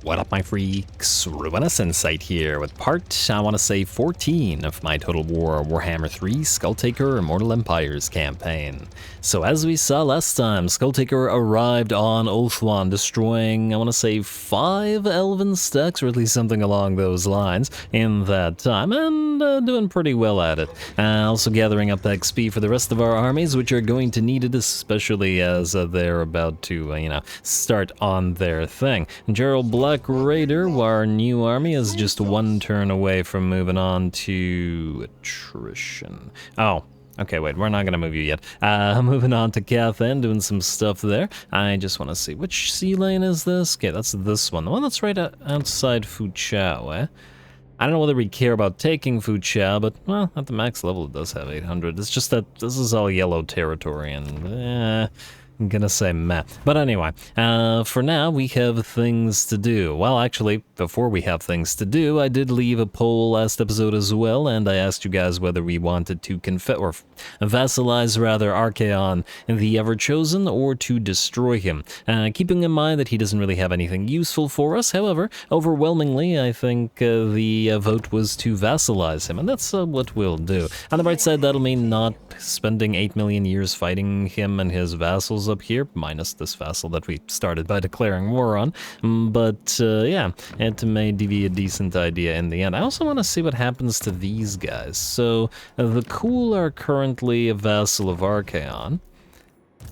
What up, my freaks? RuinusInsight here with part, I want to say 14 of my Total War Warhammer 3 Skulltaker Immortal Empires campaign. So as we saw last time, Skulltaker arrived on Ulthuan, destroying, I want to say 5 elven stacks, or at least something along those lines, in that time, and doing pretty well at it. Also gathering up XP for the rest of our armies, which are going to need it, especially as they're about to, start on their thing. Gerald Black Raider, our new army, is just one turn away from moving on to attrition. Oh, okay, wait, we're not gonna move you yet. Moving on to Khaine, doing some stuff there. I just want to see, which sea lane is this? Okay, that's this one, the one that's right outside Fuchao, eh? I don't know whether we care about taking Fuchao, but, well, at the max level it does have 800. It's just that this is all yellow territory, and, I'm gonna say meh. But anyway, for now, we have things to do. Well, actually, before we have things to do, I did leave a poll last episode as well, and I asked you guys whether we wanted to vassalize, rather, Archaon, the Ever-Chosen, or to destroy him. Keeping in mind that he doesn't really have anything useful for us, however, overwhelmingly, I think the vote was to vassalize him, and that's what we'll do. On the bright side, that'll mean not spending 8 million years fighting him and his vassals up here, minus this vassal that we started by declaring war on, but yeah, it may be a decent idea in the end. I also want to see what happens to these guys. So the Cool are currently a vassal of Archaon.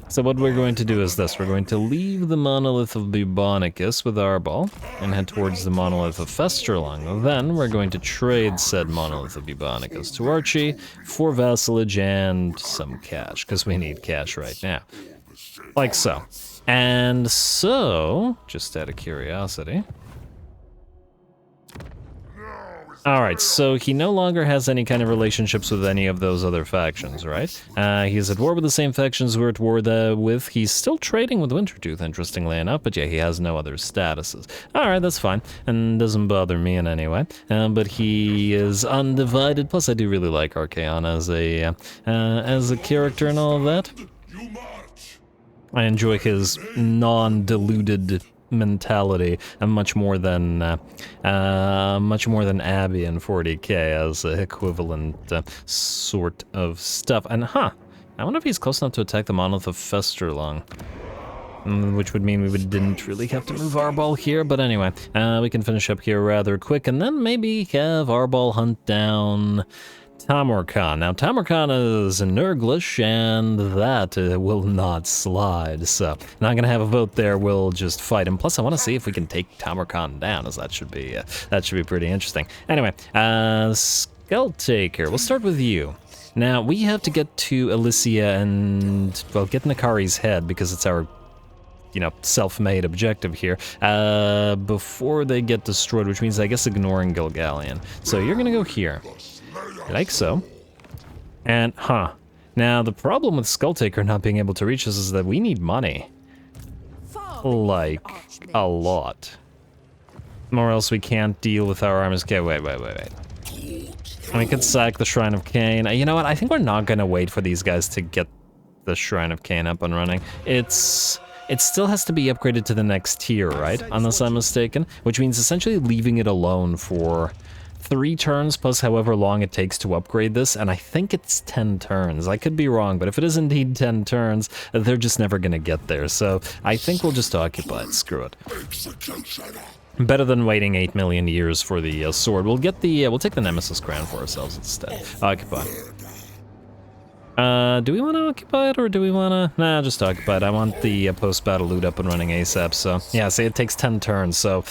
So what we're going to do is this: we're going to leave the monolith of Bubonicus with Arbol and head towards the monolith of Festerlong. Then we're going to trade said monolith of Bubonicus to Archie for vassalage and some cash, because we need cash right now. Like so. And so, just out of curiosity. Alright, so he no longer has any kind of relationships with any of those other factions, right? He's at war with the same factions we're at war with. He's still trading with Wintertooth, interestingly enough, but yeah, he has no other statuses. Alright, that's fine, and doesn't bother me in any way. But he is undivided, plus I do really like Archaon as a character and all of that. I enjoy his non-diluted mentality, and much more than Abby in 40k as equivalent sort of stuff. And I wonder if he's close enough to attack the monolith of Festerlong, which would mean we didn't really have to move Arbol here. But anyway, we can finish up here rather quick, and then maybe have Arbol hunt down Tamarkan. Now, Tamarkan is a Nurglish, and that will not slide, so not gonna have a vote there. We'll just fight him. Plus, I want to see if we can take Tamarkan down, as that should be pretty interesting. Anyway, Skulltaker, we'll start with you. Now, we have to get to Elysia and, well, get Nakari's head, because it's our self-made objective here, before they get destroyed, which means, I guess, ignoring Gilgallion. So you're gonna go here. Like so. And, now the problem with Skulltaker not being able to reach us is that we need money. Like, a lot. Or else we can't deal with our armies. Okay, wait. We could sack the Shrine of Khaine. You know what, I think we're not gonna wait for these guys to get the Shrine of Khaine up and running. It still has to be upgraded to the next tier, right? Unless I'm mistaken. Which means essentially leaving it alone for 3 turns plus however long it takes to upgrade this, and I think it's 10 turns. I could be wrong, but if it is indeed 10 turns, they're just never gonna get there, so I think we'll just occupy it. Screw it. Better than waiting 8 million years for the sword. We'll take the Nemesis Crown for ourselves instead. Occupy. Do we want to occupy it, or do we want to... Nah, just occupy it. I want the post-battle loot up and running ASAP, so... Yeah, see, it takes 10 turns, so...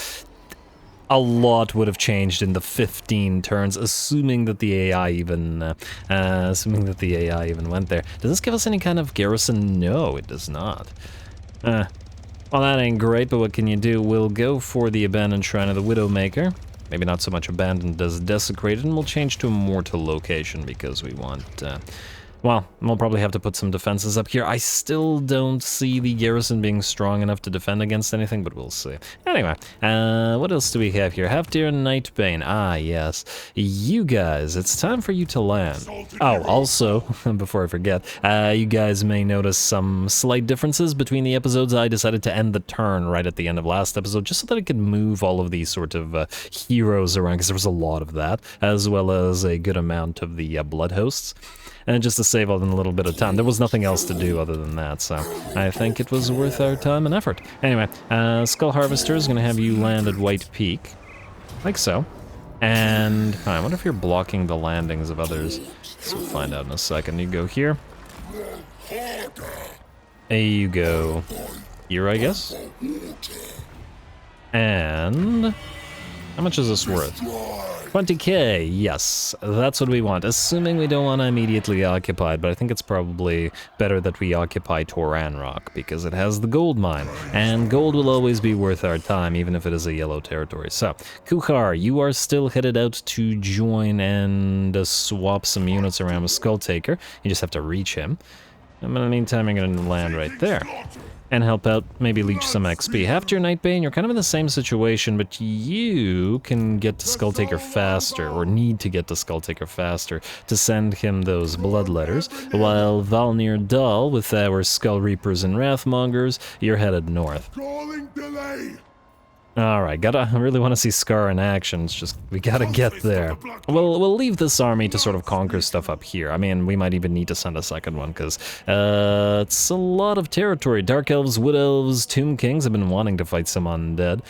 A lot would have changed in the 15 turns, assuming that the AI even went there. Does this give us any kind of garrison? No, it does not. Well, that ain't great, but what can you do? We'll go for the Abandoned Shrine of the Widowmaker. Maybe not so much abandoned as desecrated, and we'll change to a mortal location because we want Well, we'll probably have to put some defenses up here. I still don't see the garrison being strong enough to defend against anything, but we'll see. Anyway, what else do we have here? Half-Deer and Nightbane. Ah, yes. You guys, it's time for you to land. Oh, also, before I forget, you guys may notice some slight differences between the episodes. I decided to end the turn right at the end of last episode, just so that I could move all of these sort of heroes around, because there was a lot of that, as well as a good amount of the blood hosts. And just to save all them a little bit of time. There was nothing else to do other than that, so I think it was worth our time and effort. Anyway, Skull Harvester is going to have you land at White Peak, like so. And I wonder if you're blocking the landings of others. So we'll find out in a second. You go here. There you go. Here, I guess. And how much is this worth? 20k, yes, that's what we want, assuming we don't want to immediately occupy it, but I think it's probably better that we occupy Tor Anrok, because it has the gold mine, and gold will always be worth our time, even if it is a yellow territory. So, Kuchar, you are still headed out to join and swap some units around with Skulltaker. You just have to reach him. And in the meantime, you're going to land right there. And help out, maybe leech some XP. After your Nightbane, you're kind of in the same situation, but you can get to Skulltaker faster, or need to get to Skulltaker faster, to send him those blood letters, while Valnir Dal, with our Skull Reapers and Wrathmongers, you're headed north. Alright, I really want to see Scar in action, it's just, we gotta get there. We'll leave this army to sort of conquer stuff up here. I mean, we might even need to send a second one, because it's a lot of territory. Dark Elves, Wood Elves, Tomb Kings have been wanting to fight some undead.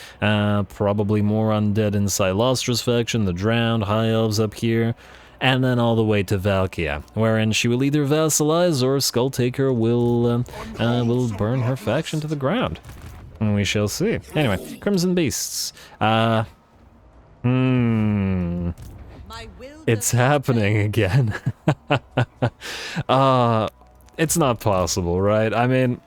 Probably more undead in Silostra's faction, the Drowned, High Elves up here. And then all the way to Valkia, wherein she will either vassalize or Skulltaker will burn her faction to the ground. We shall see. Anyway, Crimson Beasts. It's happening again. It's not possible, right? I mean,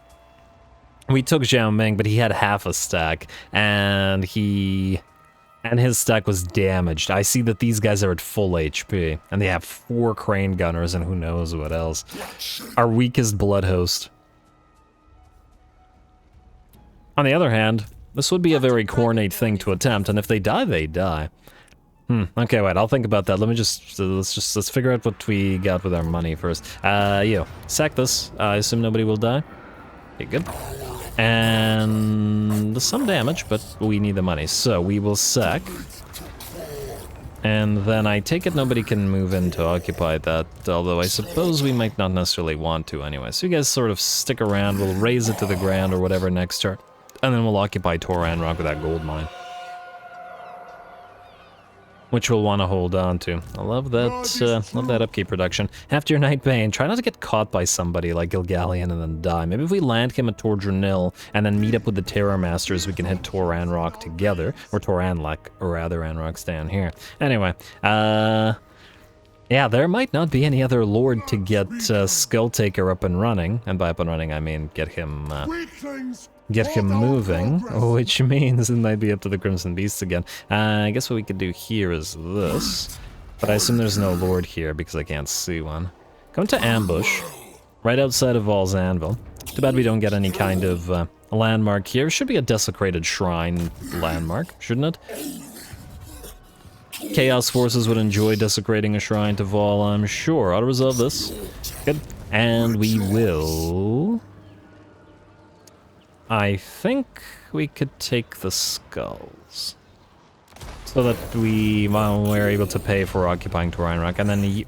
we took Zhao Ming, but he had half a stack, and his stack was damaged. I see that these guys are at full HP, and they have 4 crane gunners and who knows what else. Our weakest blood host. On the other hand, this would be a very coordinate thing to attempt, and if they die, they die. Okay, wait, I'll think about that. Let's figure out what we got with our money first. You, sack this. I assume nobody will die. Okay, good. And some damage, but we need the money, so we will sack. And then I take it nobody can move in to occupy that, although I suppose we might not necessarily want to anyway. So you guys sort of stick around, we'll raise it to the ground or whatever next turn. And then we'll occupy Tor Anrok with that gold mine, which we'll want to hold on to. I love that upkeep production. After your Nightbane, try not to get caught by somebody like Gilgallion and then die. Maybe if we land him at Tor Dranil and then meet up with the Terror Masters, we can hit Tor Anrok together, or Tor Anlek, or rather Anrok's down here. Anyway, yeah, there might not be any other lord to get Skulltaker up and running, and by up and running I mean get him moving, which means it might be up to the Crimson Beasts again. I guess what we could do here is this, but I assume there's no lord here because I can't see one. Come to ambush, right outside of Val's Anvil. Too bad we don't get any kind of landmark here. Should be a desecrated shrine landmark, shouldn't it? Chaos forces would enjoy desecrating a shrine to Val, I'm sure. I'll resolve this. Good. And we will... I think we could take the skulls. So that we're able to pay for occupying Tor Anrok. And then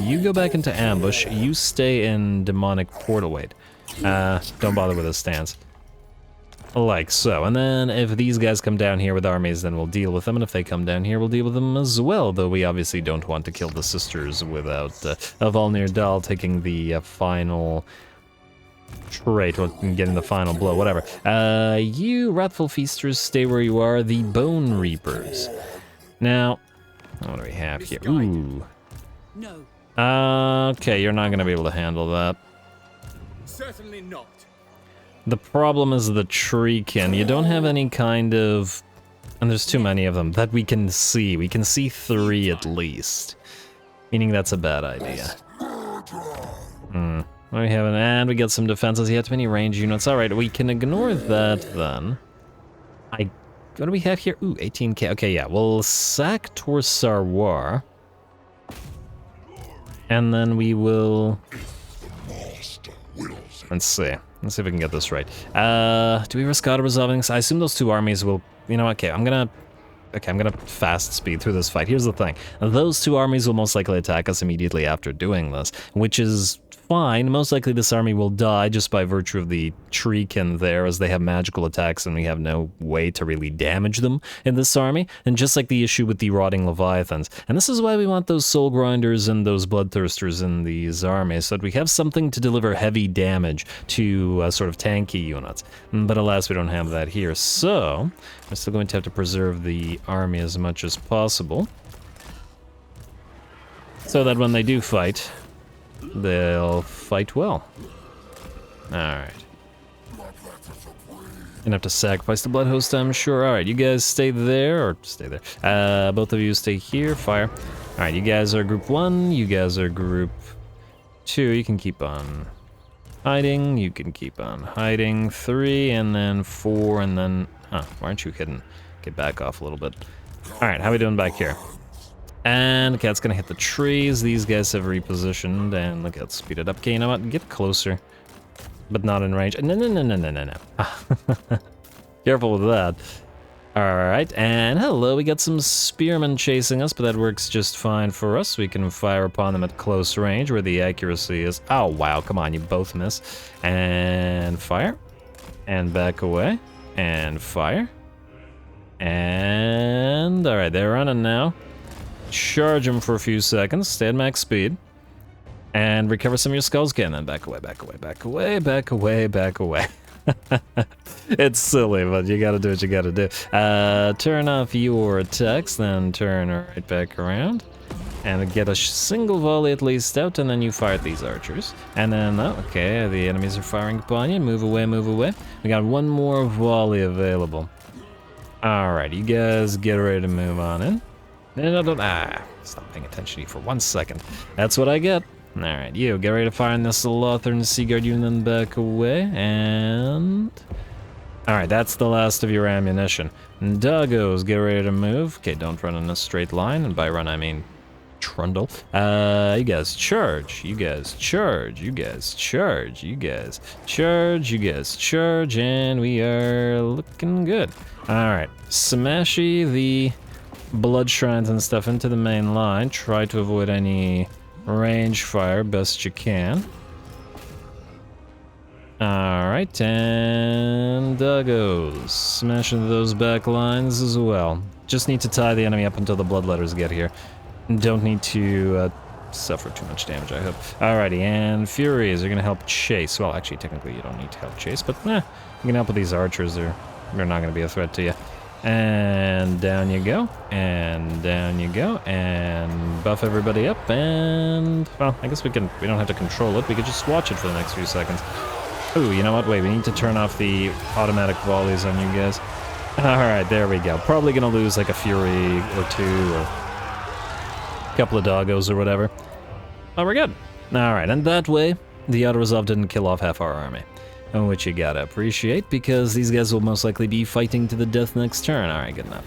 you go back into ambush, you stay in demonic portal. Wait. Don't bother with this stance. Like so. And then if these guys come down here with armies, then we'll deal with them. And if they come down here, we'll deal with them as well. Though we obviously don't want to kill the sisters without Valnir Dal taking the final trait, or getting the final blow, whatever. You Wrathful Feasters, stay where you are. The Bone Reapers. Now, what do we have here? Ooh. Okay, you're not going to be able to handle that. Certainly not. The problem is the Treekin. You don't have any kind of... And there's too many of them that we can see. We can see 3 at least. Meaning that's a bad idea. We haven't, and we get some defenses. He had too many range units. All right, we can ignore that then. What do we have here? Ooh, 18k. Okay, yeah, we'll sack Tor Anrok. And then we will... Let's see. Let's see if we can get this right. Do we risk auto-resolving this? I assume those two armies will... You know, okay, I'm gonna fast speed through this fight. Here's the thing. Those two armies will most likely attack us immediately after doing this, which is fine. Most likely this army will die just by virtue of the Treekin there, as they have magical attacks and we have no way to really damage them in this army. And just like the issue with the Rotting Leviathans. And this is why we want those Soul Grinders and those Bloodthirsters in these armies, so that we have something to deliver heavy damage to sort of tanky units. But alas, we don't have that here. So, we're still going to have to preserve the army as much as possible, so that when they do fight, they'll fight well. Alright. Gonna have to sacrifice the Blood Host, I'm sure. Alright, you guys stay there, or stay there. Both of you stay here, fire. Alright, you guys are group 1, you guys are group 2. You can keep on hiding, you can keep on hiding. 3, and then 4, and then... Huh, why aren't you hidden? Get back off a little bit. Alright, how we doing back here? And okay, it's gonna hit the trees. These guys have repositioned, and look, let's speed it up. Okay, you know what? Get closer, but not in range. No. Careful with that. Alright, and hello, we got some spearmen chasing us, but that works just fine for us. We can fire upon them at close range, where the accuracy is... Oh, wow, come on, you both miss. And fire. And back away. And fire. And... Alright, they're running now. Charge them for a few seconds, stay at max speed, and recover some of your skulls again, then back away, back away, back away, back away, back away. It's silly, but you gotta do what you gotta do. Turn off your attacks, then turn right back around, and get a single volley at least out, and then you fire at these archers. And then, oh, okay, the enemies are firing upon you. Move away, move away. We got one more volley available. Alright, you guys get ready to move on in. No, stop paying attention to you for 1 second. That's what I get. Alright, you, get ready to fire on this Lothern Seaguard unit, and then back away, and... Alright, that's the last of your ammunition. Doggos, get ready to move. Okay, don't run in a straight line, and by run I mean trundle. You guys charge, you guys charge, you guys charge, you guys charge, you guys charge, and we are looking good. Alright, smashy the blood shrines and stuff into the main line. Try to avoid any range fire best you can. Alright, and goes. Smash into those back lines as well. Just need to tie the enemy up until the bloodletters get here. Don't need to suffer too much damage, I hope. Alrighty, and Furies are gonna help chase. Well, actually, technically you don't need to help chase, but you can help with these archers. They're not gonna be a threat to you. And down you go, and down you go, and buff everybody up, and, well, I guess we don't have to control it, we could just watch it for the next few seconds. Ooh, you know what, wait, we need to turn off the automatic volleys on you guys. Alright, there we go. Probably gonna lose like a Fury or two, or a couple of doggos or whatever. Oh, we're good. Alright, and that way, the auto-resolve didn't kill off half our army. Which you gotta appreciate, because these guys will most likely be fighting to the death next turn. Alright, good enough.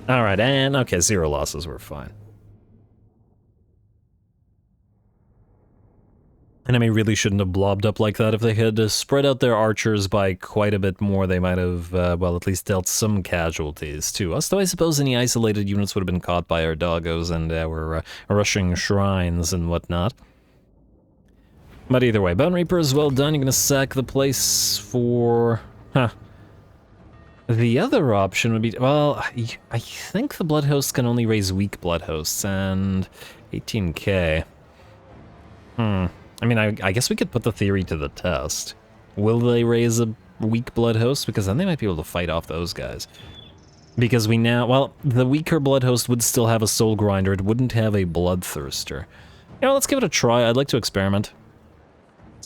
Alright, and okay, 0 losses, we're fine. Enemy really shouldn't have blobbed up like that. If they had spread out their archers by quite a bit more, they might have, well, at least dealt some casualties to us. Though I suppose any isolated units would have been caught by our doggos and our rushing shrines and whatnot. But either way, Bone Reaper is well done. You're gonna sack the place for... The other option would be... Well, I think the Blood Hosts can only raise weak Blood Hosts, and 18k. I mean, I guess we could put the theory to the test. Will they raise a weak Blood Host? Because then they might be able to fight off those guys. Because we now... Well, the weaker Blood Host would still have a Soul Grinder. It wouldn't have a Bloodthirster. You know, let's give it a try. I'd like to experiment.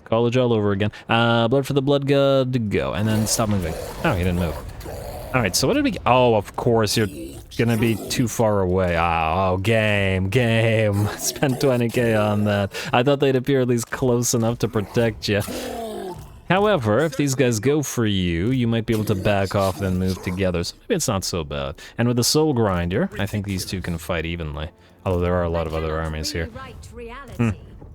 College all over again. Blood for the Blood God, go. And then stop moving. Oh, he didn't move. Alright, so what did we... Oh, of course, you're... gonna be too far away. Oh, game. Spent 20k on that. I thought they'd appear at least close enough to protect you. However, if these guys go for you, you might be able to back off and move together, so maybe it's not so bad. And with the Soul Grinder, I think these two can fight evenly. Although there are a lot of other armies here.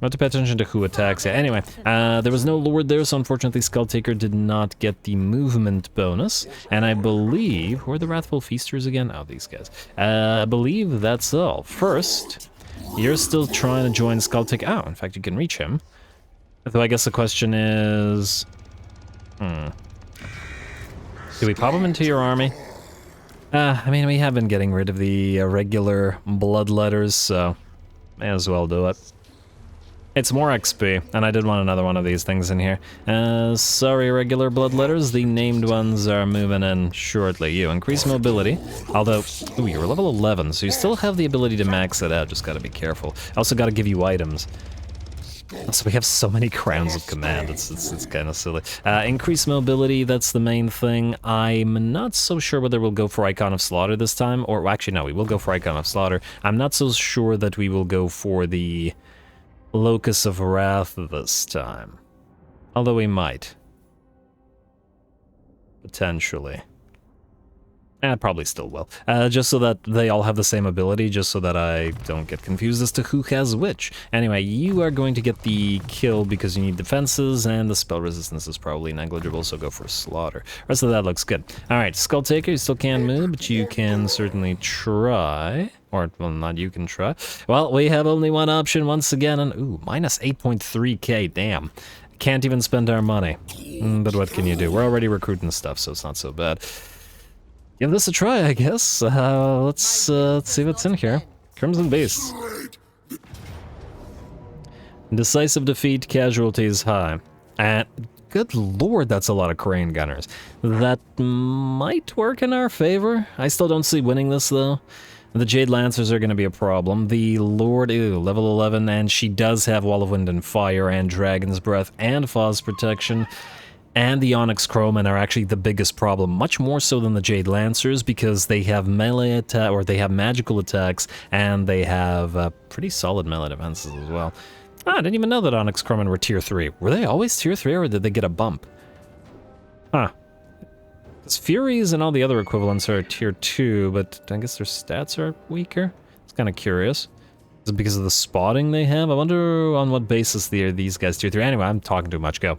Not to pay attention to who attacks you. Anyway, there was no Lord there, so unfortunately Skulltaker did not get the movement bonus. And I believe... Who are the Wrathful Feasters again? Oh, these guys. I believe that's all. First, you're still trying to join Skulltaker. Oh, in fact, you can reach him. Though I guess the question is... Do we pop him into your army? I mean, we have been getting rid of the regular bloodletters, so may as well do it. It's more XP, and I did want another one of these things in here. Sorry, regular bloodletters, the named ones are moving in shortly. You increase mobility, although, ooh, you're level 11, so you still have the ability to max it out, just gotta be careful. I also gotta give you items. So we have so many crowns of command, it's kind of silly. Increased mobility, that's the main thing. I'm not so sure whether we'll go for Icon of Slaughter this time, or well, actually no, we will go for Icon of Slaughter. I'm not so sure that we will go for the Locus of Wrath this time. Although we might. Potentially. Probably still will. Just so that they all have the same ability, just so that I don't get confused as to who has which. Anyway, you are going to get the kill because you need defenses, and the spell resistance is probably negligible, so go for Slaughter. Rest of that looks good. Alright, Skulltaker, you still can't move, but you can certainly try. Or, well, not you can try. Well, we have only one option once again, and ooh, minus 8.3k, damn. Can't even spend our money. But what can you do? We're already recruiting stuff, so it's not so bad. Give this a try, I guess. Let's see what's in here. Crimson Beasts. Decisive defeat, casualties high. And good lord, that's a lot of crane gunners. That might work in our favor. I still don't see winning this, though. The Jade Lancers are going to be a problem. The Lord, ew, level 11, and she does have Wall of Wind and Fire, and Dragon's Breath, and Foz Protection. And the Onyx Crowmen are actually the biggest problem, much more so than the Jade Lancers, because they have melee attack, or they have magical attacks, and they have pretty solid melee defenses as well. Ah, I didn't even know that Onyx Crowmen were tier 3. Were they always tier 3, or did they get a bump? Huh. Because Furies and all the other equivalents are tier 2, but I guess their stats are weaker? It's kind of curious. Is it because of the spotting they have? I wonder on what basis these guys tier 3. Anyway, I'm talking too much, go.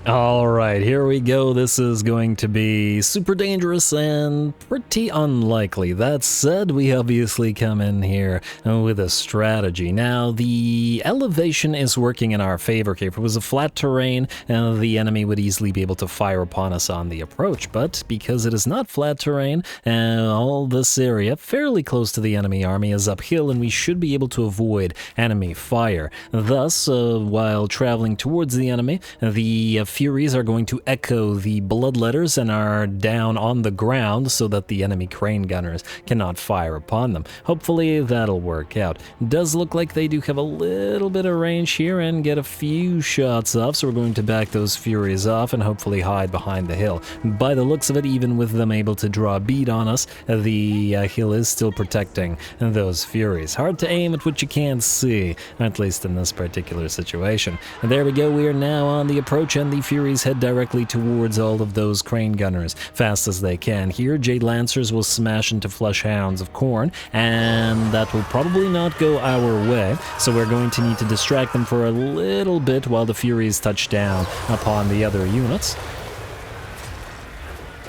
Alright, here we go. This is going to be super dangerous and pretty unlikely. That said, we obviously come in here with a strategy. Now, the elevation is working in our favor here. If it was a flat terrain, the enemy would easily be able to fire upon us on the approach, but because it is not flat terrain, all this area, fairly close to the enemy army, is uphill, and we should be able to avoid enemy fire. Thus, while traveling towards the enemy, the Furies are going to echo the bloodletters and are down on the ground so that the enemy crane gunners cannot fire upon them. Hopefully that'll work out. Does look like they do have a little bit of range here and get a few shots off, so we're going to back those Furies off and hopefully hide behind the hill. By the looks of it, even with them able to draw a bead on us, the hill is still protecting those Furies. Hard to aim at what you can't see, at least in this particular situation. And there we go, we are now on the approach, and the Furies head directly towards all of those crane gunners fast as they can. Here, Jade Lancers will smash into Flesh Hounds of Khorne, and that will probably not go our way, so we're going to need to distract them for a little bit while the Furies touch down upon the other units.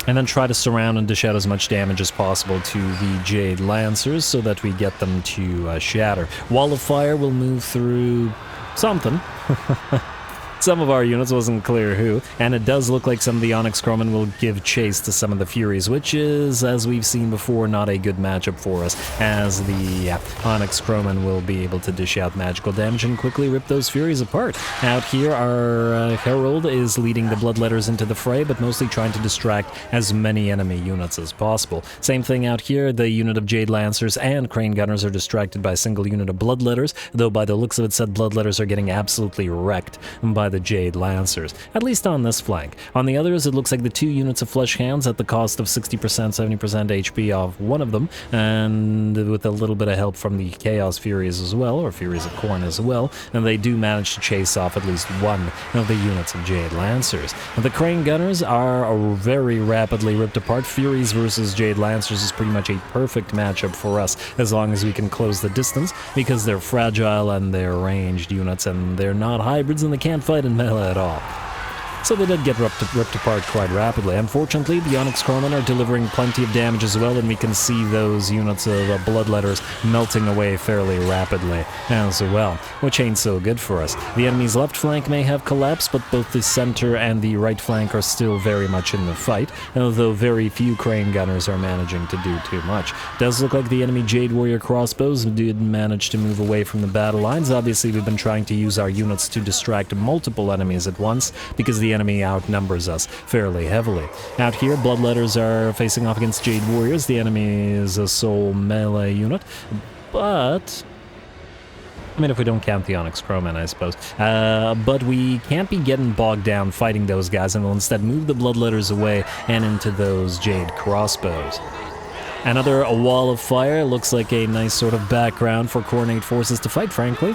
And then try to surround and dish out as much damage as possible to the Jade Lancers so that we get them to shatter. Wall of Fire will move through something. It's some of our units, wasn't clear who, and it does look like some of the Onyx Crowmen will give chase to some of the Furies, which is, as we've seen before, not a good matchup for us, as the Onyx Crowmen will be able to dish out magical damage and quickly rip those Furies apart. Out here, our Herald is leading the Bloodletters into the fray, but mostly trying to distract as many enemy units as possible. Same thing out here, the unit of Jade Lancers and Crane Gunners are distracted by a single unit of Bloodletters, though by the looks of it, said Bloodletters are getting absolutely wrecked by the Jade Lancers, at least on this flank. On the others, it looks like the 2 units of Flesh Hounds at the cost of 60%, 70% HP off one of them, and with a little bit of help from the Chaos Furies as well, or Furies of Khorne as well, and they do manage to chase off at least one of the units of Jade Lancers. The Crane Gunners are very rapidly ripped apart. Furies versus Jade Lancers is pretty much a perfect matchup for us, as long as we can close the distance, because they're fragile and they're ranged units, and they're not hybrids and they can't fight in melee at all. So they did get ripped apart quite rapidly. Unfortunately, the Onyx Crowmen are delivering plenty of damage as well, and we can see those units of Bloodletters melting away fairly rapidly as well, which ain't so good for us. The enemy's left flank may have collapsed, but both the center and the right flank are still very much in the fight, although very few Crane Gunners are managing to do too much. Does look like the enemy Jade Warrior crossbows did manage to move away from the battle lines. Obviously, we've been trying to use our units to distract multiple enemies at once, because the enemy outnumbers us fairly heavily. Out here, Bloodletters are facing off against Jade Warriors. The enemy is a sole melee unit, but I mean, if we don't count the Onyx Crowmen, I suppose. But we can't be getting bogged down fighting those guys, and we'll instead move the Bloodletters away and into those Jade crossbows. Another wall of fire looks like a nice sort of background for Khornate forces to fight, frankly.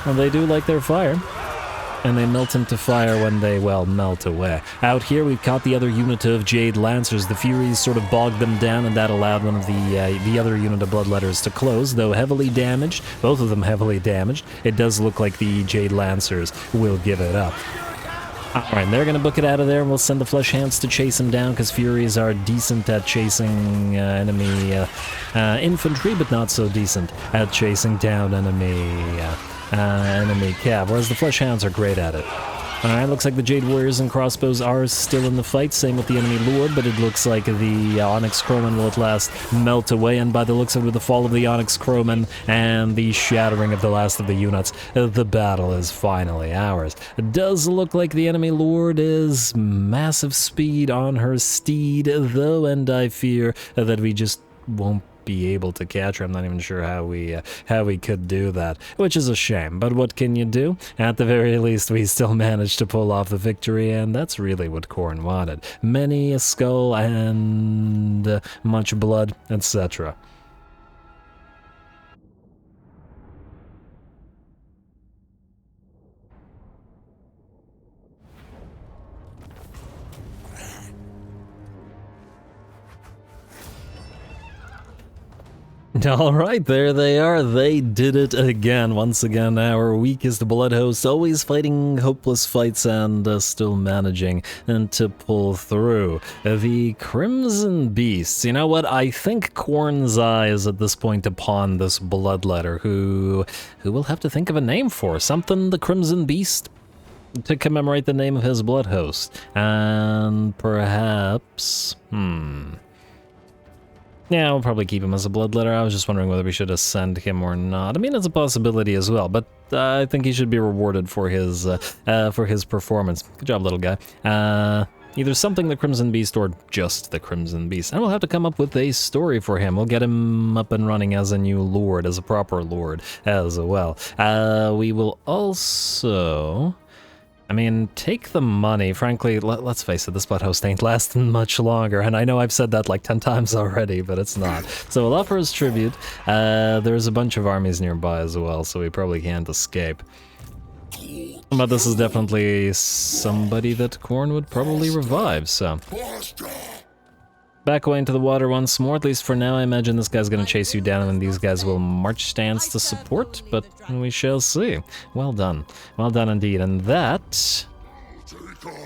Well, they do like their fire, and they melt into fire when they, well, melt away. Out here, we've caught the other unit of Jade Lancers. The Furies sort of bogged them down, and that allowed one of the other unit of Bloodletters to close, though heavily damaged, both of them heavily damaged. It does look like the Jade Lancers will give it up. Alright, they're gonna book it out of there, and we'll send the Flesh Hounds to chase them down, because Furies are decent at chasing enemy infantry, but not so decent at chasing down enemy cav, whereas the Flesh Hounds are great at it. Alright, looks like the Jade Warriors and crossbows are still in the fight, same with the enemy Lord, but it looks like the Onyx Crowmen will at last melt away, and by the looks of it, with the fall of the Onyx Crowmen and the shattering of the last of the units, the battle is finally ours. It does look like the enemy Lord is massive speed on her steed, though, and I fear that we just won't be able to catch her. I'm not even sure how we could do that, which is a shame, but what can you do? At the very least, we still managed to pull off the victory, and that's really what Khorne wanted. Many a skull and much blood, etc. Alright, there they are. They did it again. Once again, our weakest blood host, always fighting hopeless fights and still managing to pull through. The Crimson Beasts. You know what? I think Khorne's eye is at this point upon this Bloodletter, who we'll have to think of a name for. Something the Crimson Beast, to commemorate the name of his blood host. And perhaps... Yeah, we'll probably keep him as a Bloodletter. I was just wondering whether we should ascend him or not. I mean, it's a possibility as well, but I think he should be rewarded for his performance. Good job, little guy. Either something the Crimson Beast or just the Crimson Beast. And we'll have to come up with a story for him. We'll get him up and running as a new lord, as a proper lord as well. We will also... I mean, take the money. Frankly, let's face it, this blood host ain't lasting much longer, and I know I've said that like 10 times already, but it's not. So we'll offer his tribute. There's a bunch of armies nearby as well, so we probably can't escape. But this is definitely somebody that Khorne would probably revive, so... Back away into the water once more, at least for now. I imagine this guy's gonna chase you down and these guys will march stance to support, but we shall see. Well done. Well done indeed. And that,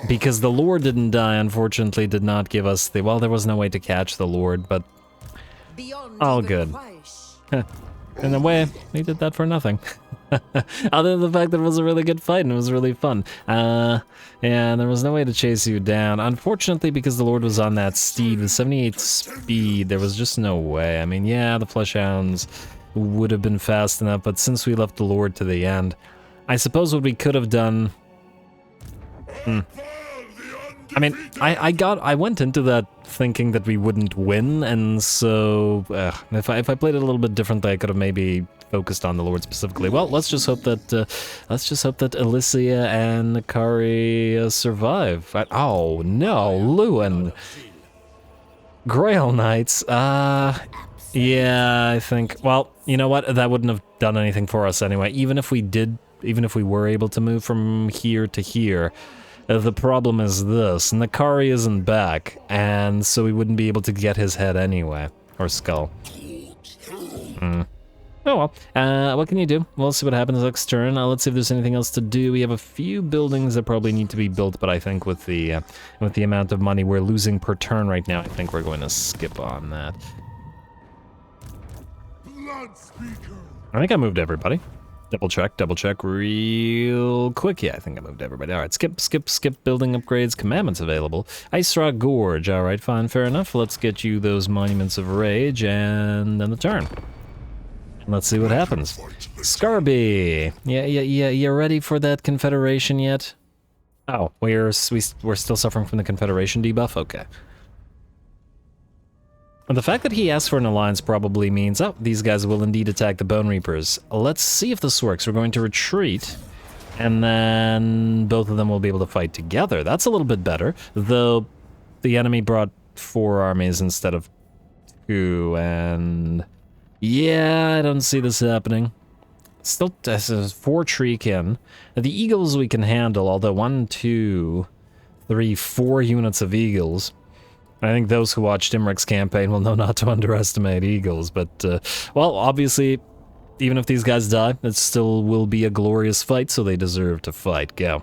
because the Lord didn't die, unfortunately did not give us the... Well, there was no way to catch the Lord, but all good. In a way, he did that for nothing. Other than the fact that it was a really good fight and it was really fun. Yeah, there was no way to chase you down. Unfortunately, because the Lord was on that steed with 78 speed, there was just no way. I mean, yeah, the Fleshhounds would have been fast enough, but since we left the Lord to the end, I suppose what we could have done... I mean, I went into that thinking that we wouldn't win, and so if I played it a little bit differently, I could have maybe focused on the Lord specifically. Well, let's just hope that Alicia and Nakari survive. Oh no, Lewin, Grail Knights. Yeah, I think. Well, you know what? That wouldn't have done anything for us anyway. Even if we were able to move from here to here. The problem is this, Nakari isn't back, and so we wouldn't be able to get his head anyway, or skull. Oh well, what can you do? We'll see what happens next turn. Let's see if there's anything else to do. We have a few buildings that probably need to be built, but I think with the amount of money we're losing per turn right now, I think we're going to skip on that. I think I moved everybody. Double check real quick. Yeah, I think I moved everybody. All right, skip building upgrades, commandments available. Ice Rock Gorge. All right, fine, fair enough. Let's get you those Monuments of Rage and then the turn. Let's see what happens. Scarby. Yeah, you ready for that Confederation yet? Oh, we're still suffering from the Confederation debuff? Okay. The fact that he asked for an alliance probably means, oh, these guys will indeed attack the Bone Reapers. Let's see if this works. We're going to retreat, and then both of them will be able to fight together. That's a little bit better, though the enemy brought 4 armies instead of 2, and yeah, I don't see this happening. Still, 4 Treekin. The Eagles we can handle, although 1, 2, 3, 4 units of Eagles. I think those who watched Imric's campaign will know not to underestimate Eagles, but, well, obviously, even if these guys die, it still will be a glorious fight, so they deserve to fight. Go.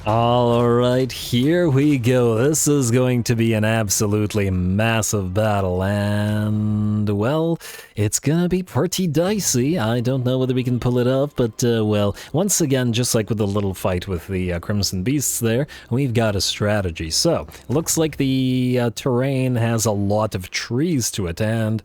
Alright, here we go. This is going to be an absolutely massive battle, and, well, it's gonna be pretty dicey. I don't know whether we can pull it off, but, well, once again, just like with the little fight with the Crimson Beasts there, we've got a strategy. So, looks like the terrain has a lot of trees to it, and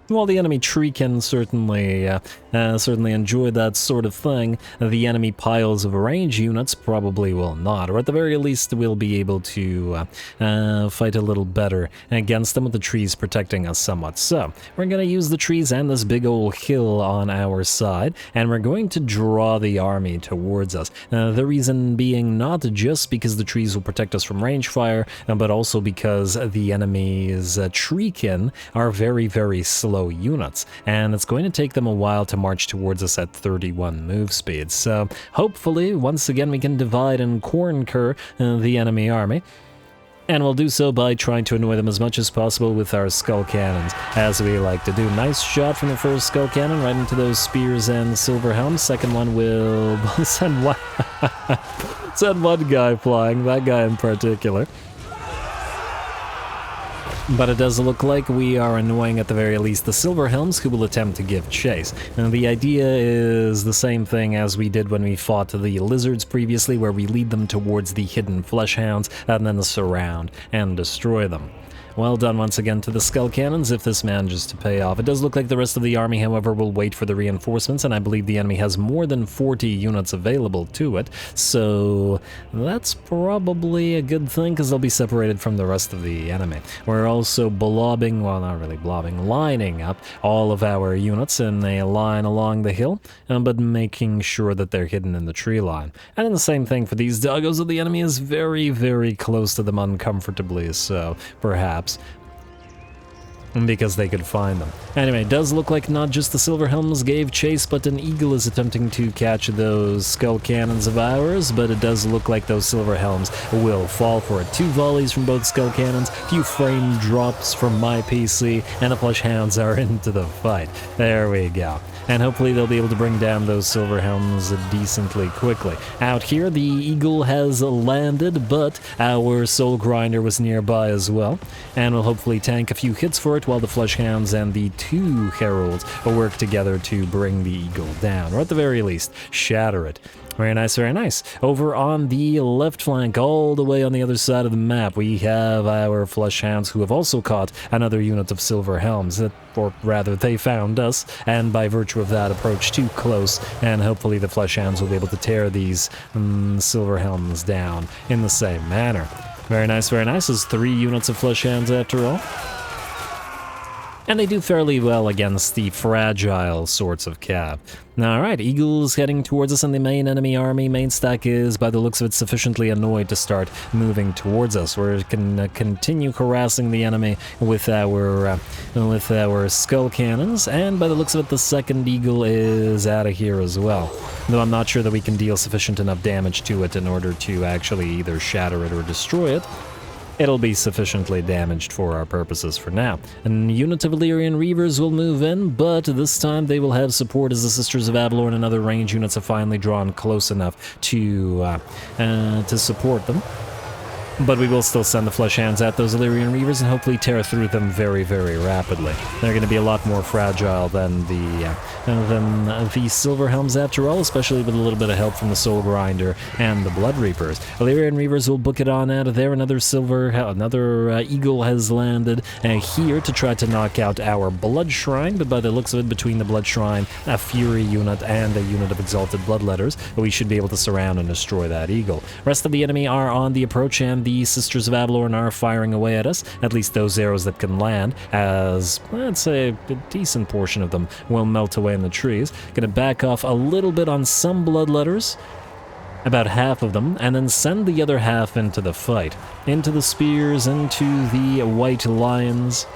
while the enemy tree can certainly enjoy that sort of thing, the enemy piles of range units probably will not, or at the very least will be able to fight a little better against them with the trees protecting us somewhat. So, we're going to use the trees and this big old hill on our side, and we're going to draw the army towards us. The reason being not just because the trees will protect us from range fire, but also because the enemy's treekin are very, very slow units, and it's going to take them a while to march towards us at 31 move speed. So hopefully once again we can divide and conquer the enemy army, and we'll do so by trying to annoy them as much as possible with our skull cannons, as we like to do. Nice shot from the first skull cannon right into those spears and silver helms. Second one will send one send one guy flying, that guy in particular. But it does look like we are annoying at the very least the Silver Helms, who will attempt to give chase. And the idea is the same thing as we did when we fought the Lizards previously, where we lead them towards the hidden Fleshhounds and then surround and destroy them. Well done once again to the Skull Cannons, if this manages to pay off. It does look like the rest of the army, however, will wait for the reinforcements, and I believe the enemy has more than 40 units available to it, so that's probably a good thing, because they'll be separated from the rest of the enemy. We're also blobbing, well, not really blobbing, lining up all of our units in a line along the hill, but making sure that they're hidden in the tree line. And then the same thing for these doggos, the enemy is very, very close to them uncomfortably, so perhaps because they could find them. Anyway, it does look like not just the Silver Helms gave chase, but an eagle is attempting to catch those skull cannons of ours, but it does look like those Silver Helms will fall for it. 2 volleys from both skull cannons, few frame drops from my PC, and the Flesh Hounds are into the fight. There we go. And hopefully they'll be able to bring down those Silver Helms decently quickly. Out here, the eagle has landed, but our Soul Grinder was nearby as well, and will hopefully tank a few hits for it while the Flesh Hounds and the 2 Heralds will work together to bring the eagle down, or at the very least, shatter it. Very nice, very nice. Over on the left flank, all the way on the other side of the map, we have our Flesh Hounds who have also caught another unit of Silver Helms, or rather, they found us, and by virtue of that, approached too close, and hopefully the Flesh Hounds will be able to tear these Silver Helms down in the same manner. Very nice, very nice. There's 3 units of Flesh Hounds after all. And they do fairly well against the fragile sorts of cav. Alright, Eagle's heading towards us in the main enemy army. Main stack is, by the looks of it, sufficiently annoyed to start moving towards us. We can continue harassing the enemy with our skull cannons, and by the looks of it, the second Eagle is out of here as well. Though I'm not sure that we can deal sufficient enough damage to it in order to actually either shatter it or destroy it. It'll be sufficiently damaged for our purposes for now. A unit of Illyrian Reavers will move in, but this time they will have support as the Sisters of Avalorn and other range units have finally drawn close enough to support them. But we will still send the Flesh Hounds at those Illyrian Reavers and hopefully tear through them very, very rapidly. They're going to be a lot more fragile than the Silver Helms after all, especially with a little bit of help from the Soul Grinder and the Blood Reapers. Illyrian Reavers will book it on out of there. Another Eagle has landed here to try to knock out our Blood Shrine, but by the looks of it, between the Blood Shrine, a Fury unit, and a unit of Exalted Bloodletters, we should be able to surround and destroy that Eagle. Rest of the enemy are on the approach, and the Sisters of Avalorn are firing away at us, at least those arrows that can land, as, I'd say, a decent portion of them will melt away in the trees. Gonna back off a little bit on some Bloodletters, about half of them, and then send the other half into the fight. Into the spears, into the White Lions.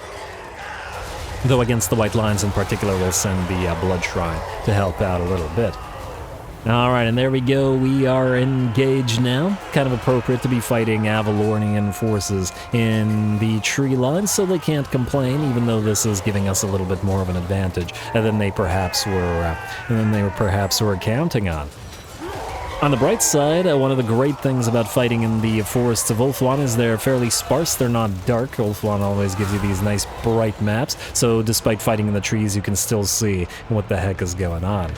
Though against the White Lions in particular, we'll send the Blood Shrine to help out a little bit. Alright, and there we go, we are engaged now. Kind of appropriate to be fighting Avalornian forces in the tree line, so they can't complain, even though this is giving us a little bit more of an advantage than they perhaps were counting on. On the bright side, one of the great things about fighting in the forests of Ulthuan is they're fairly sparse, they're not dark. Ulthuan always gives you these nice bright maps, so despite fighting in the trees, you can still see what the heck is going on.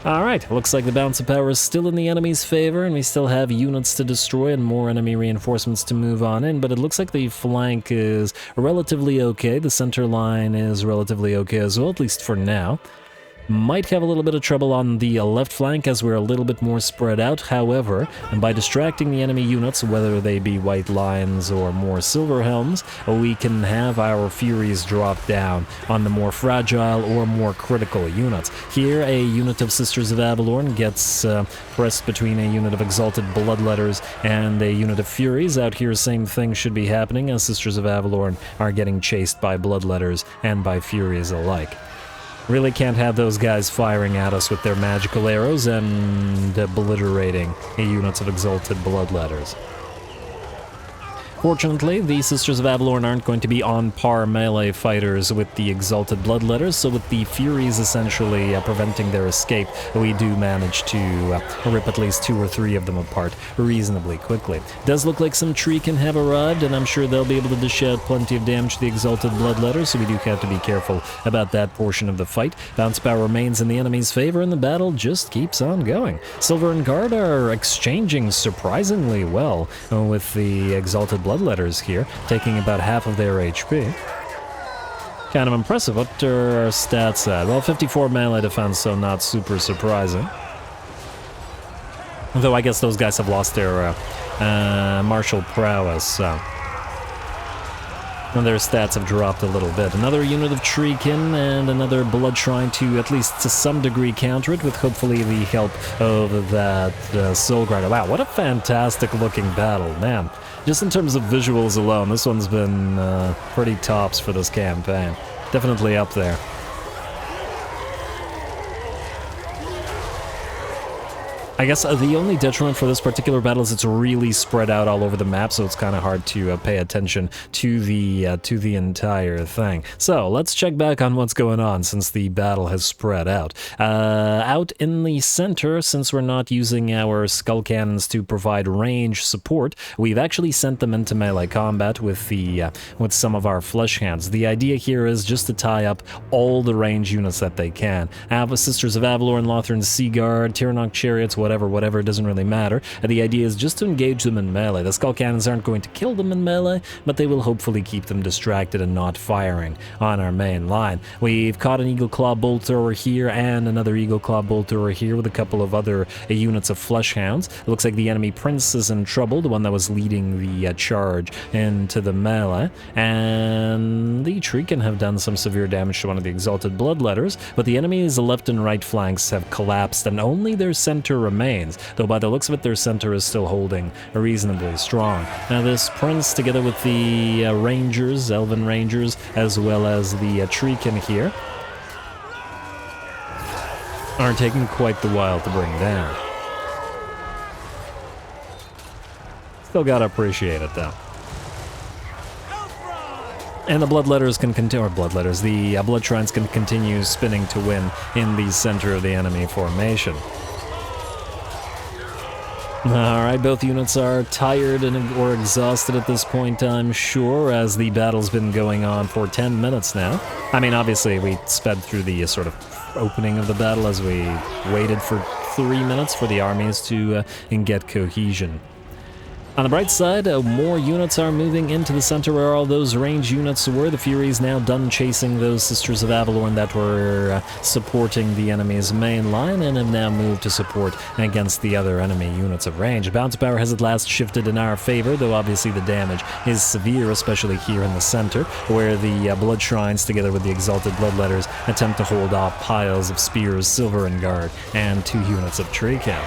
Alright, looks like the balance of power is still in the enemy's favor, and we still have units to destroy and more enemy reinforcements to move on in, but it looks like the flank is relatively okay. The center line is relatively okay as well, at least for now. Might have a little bit of trouble on the left flank as we're a little bit more spread out, however, and by distracting the enemy units, whether they be White Lions or more Silver Helms, we can have our Furies drop down on the more fragile or more critical units. Here, a unit of Sisters of Avalorn gets pressed between a unit of Exalted Bloodletters and a unit of Furies. Out here, same thing should be happening, as Sisters of Avalorn are getting chased by Bloodletters and by Furies alike. Really can't have those guys firing at us with their magical arrows and obliterating units of Exalted Bloodletters. Fortunately, the Sisters of Avalorn aren't going to be on par melee fighters with the Exalted Bloodletters, so with the Furies essentially preventing their escape, we do manage to rip at least 2 or 3 of them apart reasonably quickly. Does look like some Treekin have arrived, and I'm sure they'll be able to dish out plenty of damage to the Exalted Bloodletters, so we do have to be careful about that portion of the fight. Bounce power remains in the enemy's favor, and the battle just keeps on going. Silver and Guard are exchanging surprisingly well with the Exalted Bloodletters here, taking about half of their HP. Kind of impressive. What are our stats at? Well, 54 melee defense, so not super surprising. Though I guess those guys have lost their martial prowess, so and their stats have dropped a little bit. Another unit of Treekin and another Blood Shrine to at least to some degree counter it, with hopefully the help of that Soul Grinder. Wow, what a fantastic looking battle, man. Just in terms of visuals alone, this one's been pretty tops for this campaign. Definitely up there. I guess the only detriment for this particular battle is it's really spread out all over the map, so it's kind of hard to pay attention to the entire thing. So let's check back on what's going on since the battle has spread out. Out in the center, since we're not using our skull cannons to provide range support, we've actually sent them into melee combat with some of our flesh hands. The idea here is just to tie up all the range units that they can. Sisters of Avalor, Lothran, Seaguard, Tiranoc Chariots, whatever, it doesn't really matter. The idea is just to engage them in melee. The skull cannons aren't going to kill them in melee, but they will hopefully keep them distracted and not firing on our main line. We've caught an Eagle Claw Bolt Thrower here and another Eagle Claw Bolt Thrower here with a couple of other units of Flesh Hounds. It looks like the enemy Prince is in trouble, the one that was leading the charge into the melee, and the Treekin have done some severe damage to one of the Exalted Bloodletters, but the enemy's left and right flanks have collapsed and only their center remains, though by the looks of it their center is still holding reasonably strong. Now this Prince, together with the Rangers, Elven Rangers, as well as the Treekin here, are taking quite the while to bring down. Still gotta appreciate it though. And the Bloodletters can continue, or Bloodletters, the Blood Shrines can continue spinning to win in the center of the enemy formation. Alright, both units are tired or exhausted at this point, I'm sure, as the battle's been going on for 10 minutes now. I mean, obviously, we sped through the sort of opening of the battle as we waited for 3 minutes for the armies to get cohesion. On the bright side, more units are moving into the center where all those range units were. The Fury's now done chasing those Sisters of Avalorn that were supporting the enemy's main line and have now moved to support against the other enemy units of range. Bounce power has at last shifted in our favor, though obviously the damage is severe, especially here in the center, where the Blood Shrines, together with the Exalted Bloodletters, attempt to hold off piles of Spears, Silver and Guard, and 2 units of Treekin.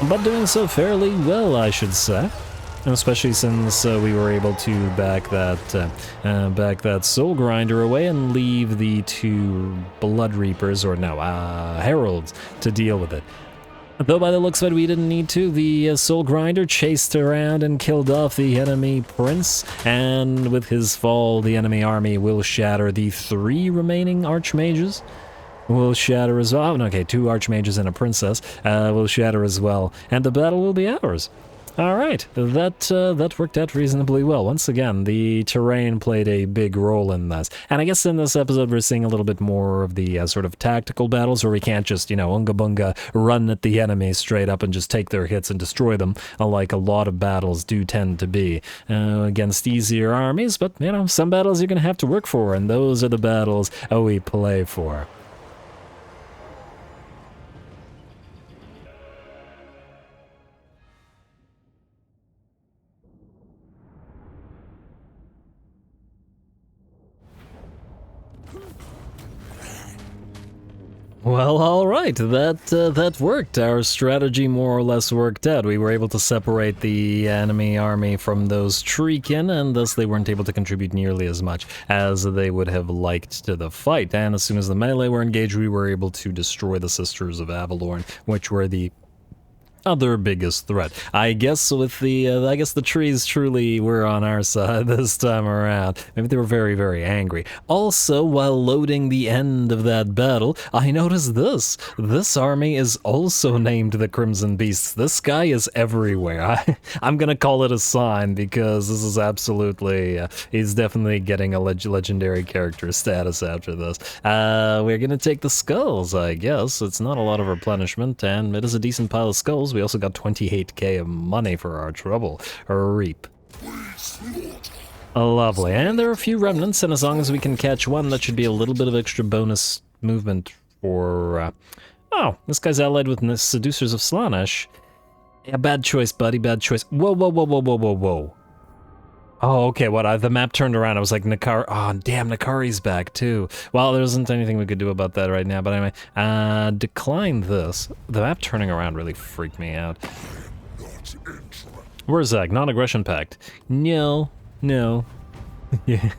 But doing so fairly well, I should say, especially since we were able to back that Soul Grinder away and leave the 2 Blood Reapers, or no, Heralds, to deal with it. Though by the looks of it, we didn't need to. The Soul Grinder chased around and killed off the enemy Prince, and with his fall, the enemy army will shatter. The 3 remaining Archmages will shatter as well. Oh, okay, 2 Archmages and a Princess will shatter as well, and the battle will be ours. Alright, that worked out reasonably well. Once again, the terrain played a big role in this. And I guess in this episode we're seeing a little bit more of the sort of tactical battles where we can't just, unga bunga run at the enemy straight up and just take their hits and destroy them, like a lot of battles do tend to be against easier armies. But, some battles you're going to have to work for, and those are the battles we play for. Well, alright, that worked. Our strategy more or less worked out. We were able to separate the enemy army from those Treekin, and thus they weren't able to contribute nearly as much as they would have liked to the fight. And as soon as the melee were engaged, we were able to destroy the Sisters of Avalorn, which were the other biggest threat. I guess with the trees truly were on our side this time around. Maybe they were very, very angry. Also, while loading the end of that battle, I noticed this. This army is also named the Crimson Beasts. This guy is everywhere. I'm gonna call it a sign because this is absolutely, he's definitely getting a legendary character status after this. We're gonna take the skulls, I guess. It's not a lot of replenishment, and it is a decent pile of skulls. We also got 28k of money for our trouble. Reap. Lovely. And there are a few remnants, and as long as we can catch one, that should be a little bit of extra bonus movement for... Oh, this guy's allied with the Seducers of Slaanesh. Yeah, bad choice, buddy, bad choice. Whoa, whoa, whoa, whoa, whoa, whoa, whoa. Oh, okay, the map turned around. I was like, Nakari. Oh, damn, Nakari's back, too. Well, there isn't anything we could do about that right now, but anyway. Decline this. The map turning around really freaked me out. Where's Zach? Non-aggression pact. No. Yeah.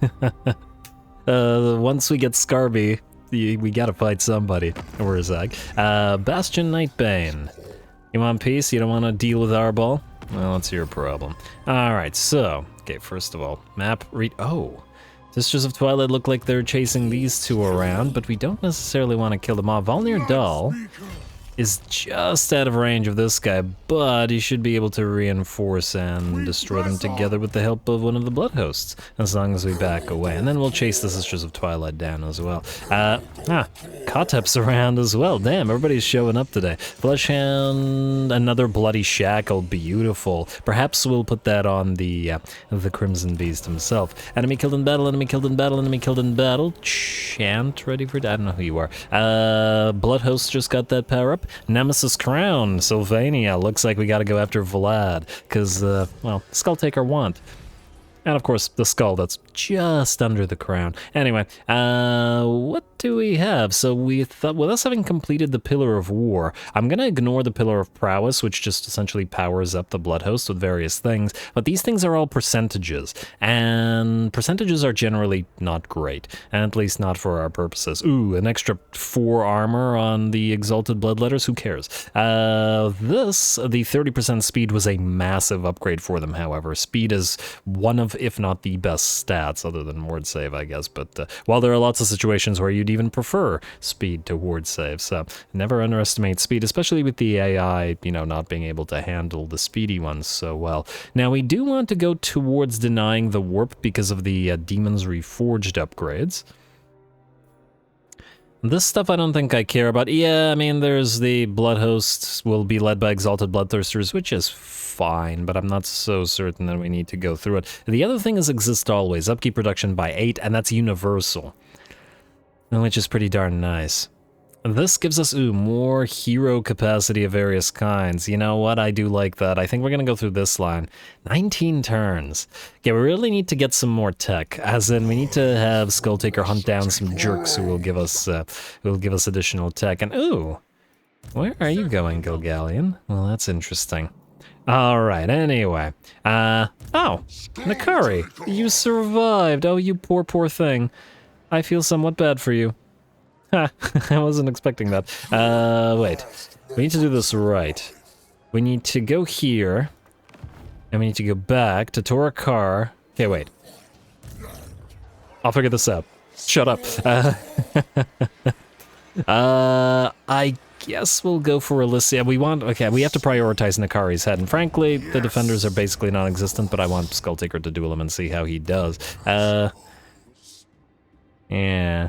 Once we get Scarby, we gotta fight somebody. Where's Zach? Bastion Nightbane. You want peace? You don't want to deal with our ball? Well, that's your problem. Alright, so... Okay, first of all, map read... Oh! Sisters of Twilight look like they're chasing these two around, but we don't necessarily want to kill them off. Volnir Dahl is just out of range of this guy, but he should be able to reinforce and destroy them together with the help of one of the blood hosts, as long as we back away. And then we'll chase the Sisters of Twilight down as well. Kotep's around as well. Damn, everybody's showing up today. Fleshhound, another bloody shackle, beautiful. Perhaps we'll put that on the Crimson Beast himself. Enemy killed in battle, enemy killed in battle, enemy killed in battle. Chant ready for... I don't know who you are. Blood host just got that power up. Nemesis Crown, Sylvania. Looks like we gotta go after Vlad, because, well, Skulltaker want. And of course, the skull that's just under the crown. Anyway, what do we have? So we thought, with us having completed the Pillar of War, I'm gonna ignore the Pillar of Prowess, which just essentially powers up the Blood Host with various things, but these things are all percentages, and percentages are generally not great, at least not for our purposes. Ooh, an extra 4 armor on the Exalted Bloodletters, who cares? The 30% speed was a massive upgrade for them, however. Speed is one of, if not the best stats, other than ward save, I guess, but while there are lots of situations where you'd even prefer speed to ward save, so never underestimate speed, especially with the AI, you know, not being able to handle the speedy ones so well. Now, we do want to go towards denying the warp because of the Demons Reforged upgrades. This stuff I don't think I care about. Yeah, I mean, there's the Blood Hosts will be led by Exalted Bloodthirsters, which is fine, but I'm not so certain that we need to go through it. The other thing is Exist Always, upkeep production by 8, and that's universal, which is pretty darn nice. This gives us, more hero capacity of various kinds. You know what? I do like that. I think we're gonna go through this line. 19 turns. Okay, we really need to get some more tech, as in we need to have Skulltaker hunt down some jerks who will give us additional tech. And where are you going, Gilgallion? Well, that's interesting. Alright, anyway. Oh, Nakari, you survived. Oh, you poor thing. I feel somewhat bad for you. Ha, I wasn't expecting that. Wait. We need to do this right. We need to go here, and we need to go back to Torakar. Okay, wait. I'll figure this out. Shut up. I guess we'll go for Elysia. We have to prioritize Nakari's head, and frankly, the defenders are basically non-existent, but I want Skulltaker to duel him and see how he does. Yeah.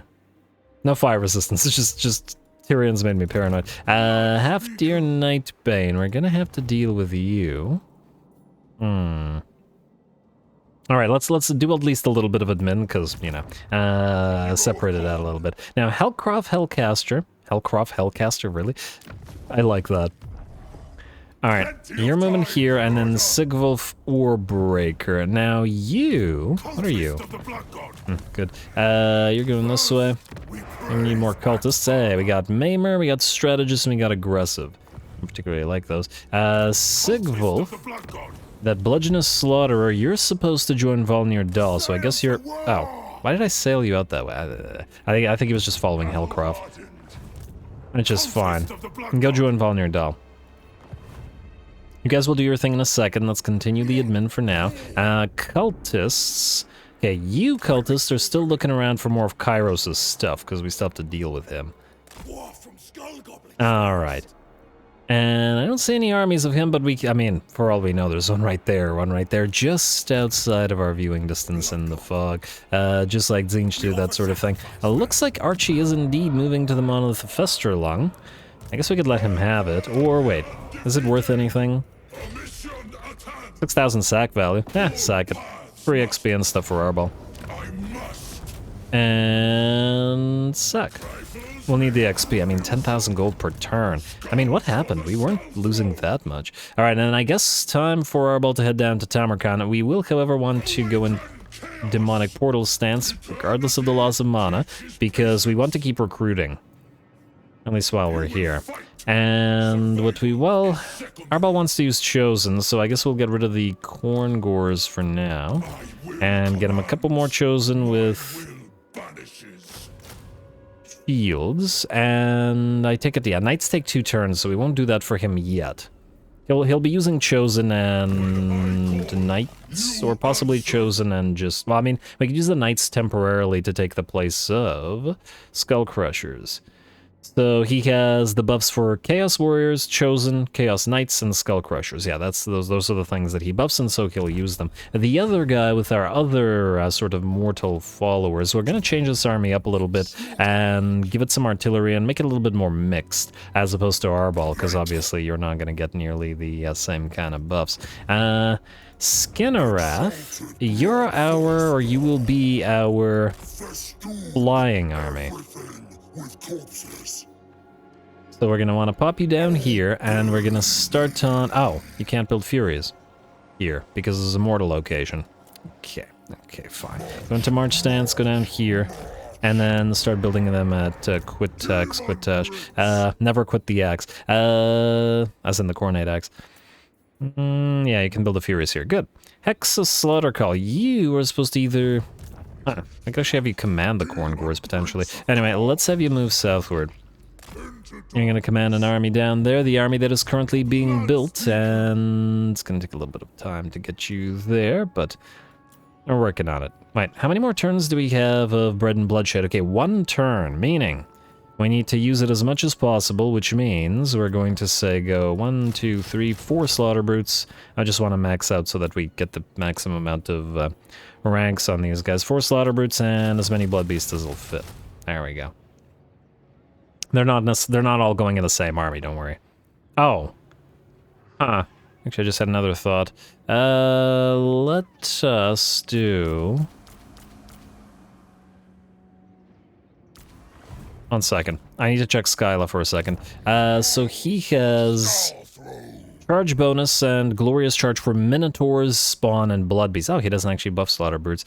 No fire resistance, it's just Tyrion's made me paranoid. Half-Deer Nightbane, we're gonna have to deal with you. Alright, let's do at least a little bit of admin, because, you know, separate it out a little bit. Now, Hellcroft Hellcaster, really? I like that. Alright, you're moving here, and then Sigvulf Orbreaker. Now you... What are you? Good. You're going this way. We need more cultists. Hey, we got Maimer, we got Strategist, and we got Aggressive. I particularly like those. Sigvulf, that Bludgeonous Slaughterer, you're supposed to join Volnir Dahl, so I guess you're... Oh, why did I sail you out that way? I think he was just following Hellcroft. Which is fine. Go join Volnir Dahl. You guys will do your thing in a second. Let's continue the admin for now. Cultists. Okay, you cultists are still looking around for more of Kairos' stuff, because we still have to deal with him. Alright. And I don't see any armies of him, but I mean, for all we know, there's one right there, just outside of our viewing distance in the fog. Just like Zinch do, that sort of thing. Looks like Archie is indeed moving to the Monolith of Festerlung. I guess we could let him have it, or wait, is it worth anything? 6,000 sack value. Sack it. Free XP and stuff for Arbol. And sack. We'll need the XP. I mean, 10,000 gold per turn. I mean, what happened? We weren't losing that much. All right, and I guess time for Arbol to head down to Tamarkan. We will, however, want to go in demonic portal stance, regardless of the loss of mana, because we want to keep recruiting. At least while we're here. And what we, well, Arbol wants to use Chosen, so I guess we'll get rid of the Khorne Gores for now. And get him a couple more Chosen with Fields. And I take it, yeah, Knights take 2 turns, so we won't do that for him yet. He'll be using Chosen and Knights, or possibly Chosen and just, well, I mean, we could use the Knights temporarily to take the place of Skull Crushers. So he has the buffs for Chaos Warriors, Chosen, Chaos Knights, and Skull Crushers. Yeah, those are the things that he buffs, and so he'll use them. The other guy with our other sort of mortal followers, we're going to change this army up a little bit and give it some artillery and make it a little bit more mixed, as opposed to Arbol, because obviously you're not going to get nearly the same kind of buffs. Skinnerath, you're our, or you will be our flying army. So we're gonna want to pop you down here, and we're gonna start on, oh, you can't build Furies here, because this is a mortal location. Okay, fine. Go into March Stance, go down here, and then start building them at Quitash. Never quit the axe. As in the Coronate axe. Yeah, you can build the Furies here. Good. Hexa Slaughter Call. You are supposed to either... I could actually have you command the Khorne Gores, potentially. Anyway, let's have you move southward. You're going to command an army down there, the army that is currently being built, and it's going to take a little bit of time to get you there, but we're working on it. Right, how many more turns do we have of Bread and Bloodshed? Okay, 1 turn, meaning we need to use it as much as possible, which means we're going to say go 1, 2, 3, 4 Slaughter Brutes. I just want to max out so that we get the maximum amount of ranks on these guys. 4 Slaughter Brutes and as many Blood Beasts as will fit. There we go. They're not all going in the same army, don't worry. Oh. Huh. Actually, I just had another thought. Let us do... 1 second. I need to check Skyla for a second. So he has... Charge bonus and glorious charge for Minotaurs, Spawn, and Blood Beasts. Oh, he doesn't actually buff Slaughter Brutes.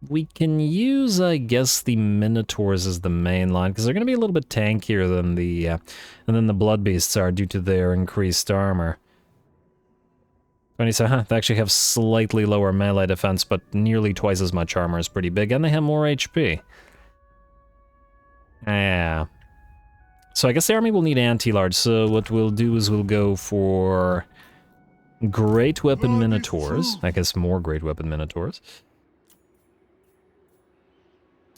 We can use, I guess, the Minotaurs as the main line, because they're going to be a little bit tankier than the Blood Beasts are due to their increased armor. When they actually have slightly lower melee defense, but nearly twice as much armor is pretty big, and they have more HP. Yeah. So I guess the army will need anti-large, so what we'll do is we'll go for Great Weapon Minotaurs. I guess more Great Weapon Minotaurs.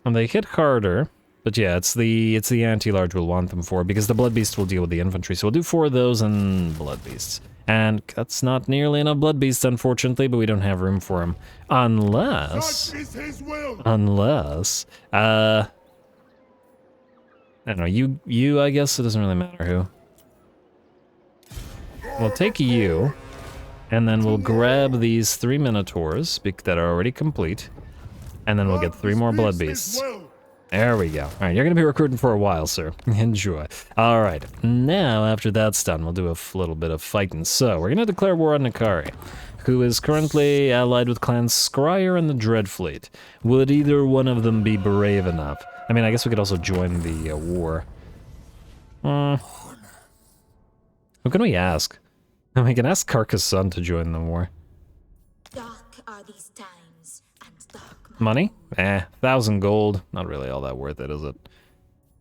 And they hit harder, but yeah, it's the anti-large we'll want them for, because the Blood Beast will deal with the infantry, so we'll do 4 of those and Blood Beasts. And that's not nearly enough Blood Beasts, unfortunately, but we don't have room for them. Unless... I don't know, you, I guess it doesn't really matter who. We'll take you, and then we'll grab these 3 Minotaurs that are already complete, and then we'll get 3 more Blood Beasts. There we go. Alright, you're gonna be recruiting for a while, sir. Enjoy. Alright, now after that's done, we'll do a little bit of fighting. So, we're gonna declare war on Nikari, who is currently allied with clans Scryer and the Dreadfleet. Would either one of them be brave enough? I mean, I guess we could also join the war. Who can we ask? We can ask Karka's son to join the war. Dark are these times, and dark Money? 1,000 gold. Not really all that worth it, is it?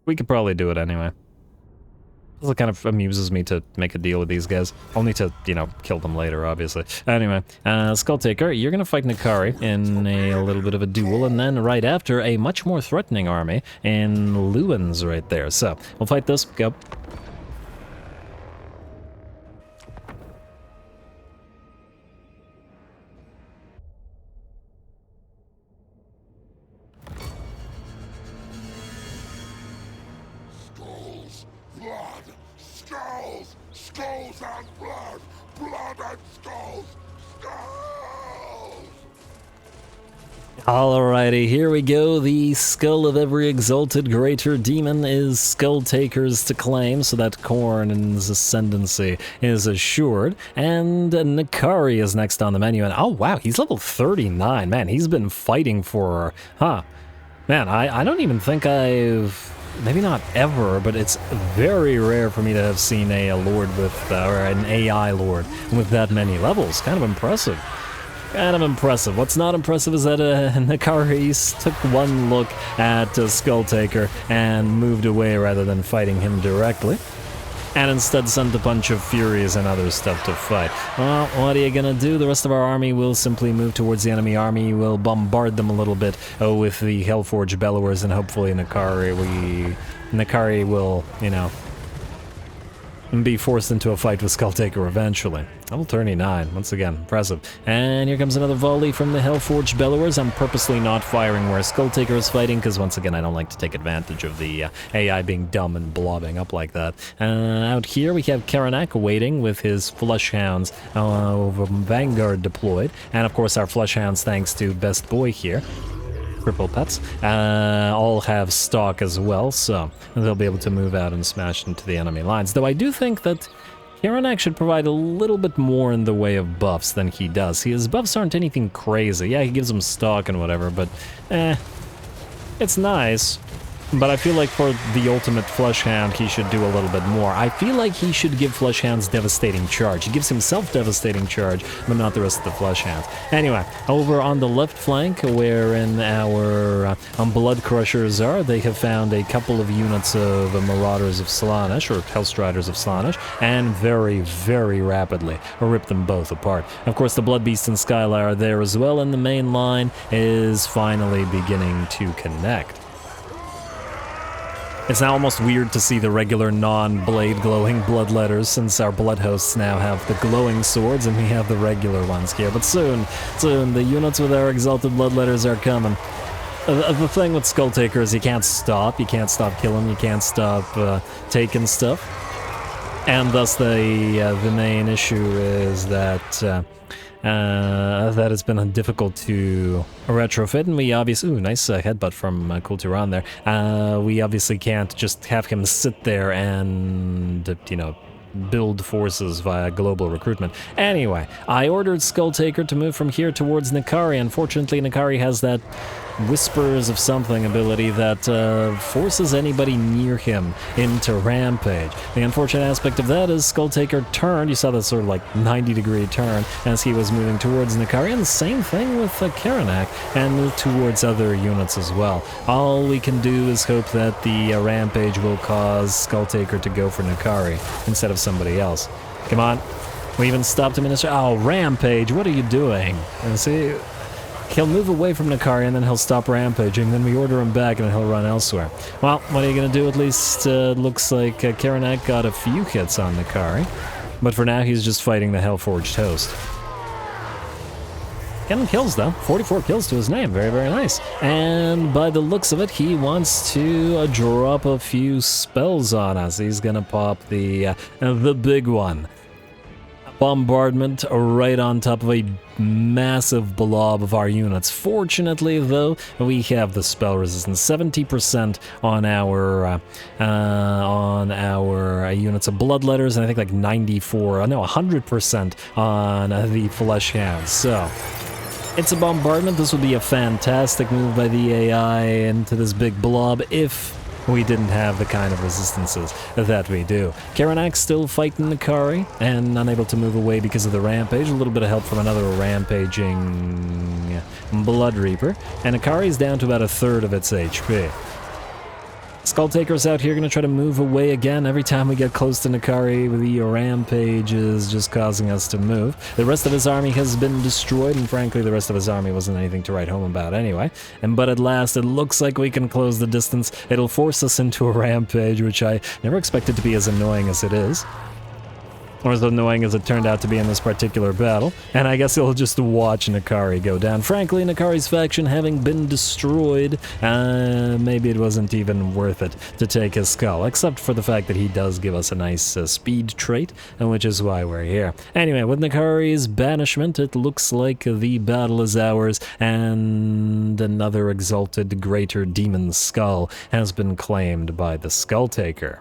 We could probably do it anyway. It kind of amuses me to make a deal with these guys. Only to, you know, kill them later, obviously. Anyway, Skulltaker, you're gonna fight Nikari in a little bit of a duel, and then right after, a much more threatening army in Lewin's right there. So, we'll fight this. Go. Skulls and blood! Blood and skulls! Skulls! Alrighty, here we go. The skull of every exalted greater demon is Skulltaker's to claim, so that Khorne and his ascendancy is assured. And Nakari is next on the menu, and oh wow, he's level 39. Man, he's been fighting for... Man, I don't even think I've... Maybe not ever, but it's very rare for me to have seen a lord with... or an AI lord with that many levels. Kind of impressive. Kind of impressive. What's not impressive is that Nakari took one look at Skulltaker and moved away rather than fighting him directly. And instead sent a bunch of Furies and other stuff to fight. Well, what are you gonna do? The rest of our army will simply move towards the enemy army. We'll bombard them a little bit with the Hellforged Bellowers, and hopefully Nakari will, you know, be forced into a fight with Skulltaker eventually. Level 39, once again, impressive. And here comes another volley from the Hellforged Bellowers. I'm purposely not firing where Skulltaker is fighting, because once again, I don't like to take advantage of the AI being dumb and blobbing up like that. Out here, we have Khorne waiting with his Fleshhounds over Vanguard deployed. And of course, our Fleshhounds, thanks to Best Boy here, Cripple Pets, all have stock as well, so they'll be able to move out and smash into the enemy lines. Though I do think that Khorne should provide a little bit more in the way of buffs than he does. His buffs aren't anything crazy. Yeah, he gives them stock and whatever, but it's nice. But I feel like for the ultimate Fleshhound, he should do a little bit more. I feel like he should give Fleshhounds Devastating Charge. He gives himself Devastating Charge, but not the rest of the Fleshhounds. Anyway, over on the left flank, wherein our Blood Crushers are, they have found a couple of units of Marauders of Slaanesh, or Hellstriders of Slaanesh, and very, very rapidly rip them both apart. Of course, the Blood Beast and Skylar are there as well, and the main line is finally beginning to connect. It's now almost weird to see the regular non-blade glowing bloodletters, since our blood hosts now have the glowing swords and we have the regular ones here. But soon, the units with our exalted bloodletters are coming. The thing with Skulltaker is you can't stop killing, you can't stop taking stuff. And thus the main issue is that that has been difficult to retrofit, and we obviously... Ooh, nice headbutt from Kulturan there. We obviously can't just have him sit there and, you know, build forces via global recruitment. Anyway, I ordered Skulltaker to move from here towards Nakari. Unfortunately, Nakari has that Whispers of Something ability that forces anybody near him into Rampage. The unfortunate aspect of that is Skulltaker turned. You saw that sort of like 90-degree turn as he was moving towards Nakari, and the same thing with Khorne, and moved towards other units as well. All we can do is hope that the Rampage will cause Skulltaker to go for Nakari instead of somebody else. Come on. We even stopped him in his... Oh, Rampage, what are you doing? And see... He'll move away from Nakari and then he'll stop rampaging, then we order him back and then he'll run elsewhere. Well, what are you going to do? At least looks like Khorne got a few hits on Nakari. But for now, he's just fighting the Hellforged host. Getting kills, though. 44 kills to his name. Very, very nice. And by the looks of it, he wants to drop a few spells on us. He's going to pop the big one. Bombardment right on top of a massive blob of our units. Fortunately, though, we have the spell resistance. 70% on our units of bloodletters, and I think like 100% on the Fleshhounds. So it's a bombardment. This would be a fantastic move by the AI into this big blob if we didn't have the kind of resistances that we do. Khorne still fighting Nakari and unable to move away because of the rampage. A little bit of help from another rampaging Blood Reaper. And Nakari's down to about a third of its HP. Skulltaker's out here going to try to move away again. Every time we get close to Nakari, the rampage is just causing us to move. The rest of his army has been destroyed, and frankly, the rest of his army wasn't anything to write home about anyway. But at last, it looks like we can close the distance. It'll force us into a rampage, which I never expected to be as annoying as it is. or as annoying as it turned out to be in this particular battle. And I guess he'll just watch Nakari go down. Frankly, Nakari's faction having been destroyed, maybe it wasn't even worth it to take his skull, except for the fact that he does give us a nice speed trait, and which is why we're here. Anyway, with Nakari's banishment, it looks like the battle is ours, and another exalted greater demon skull has been claimed by the Skulltaker.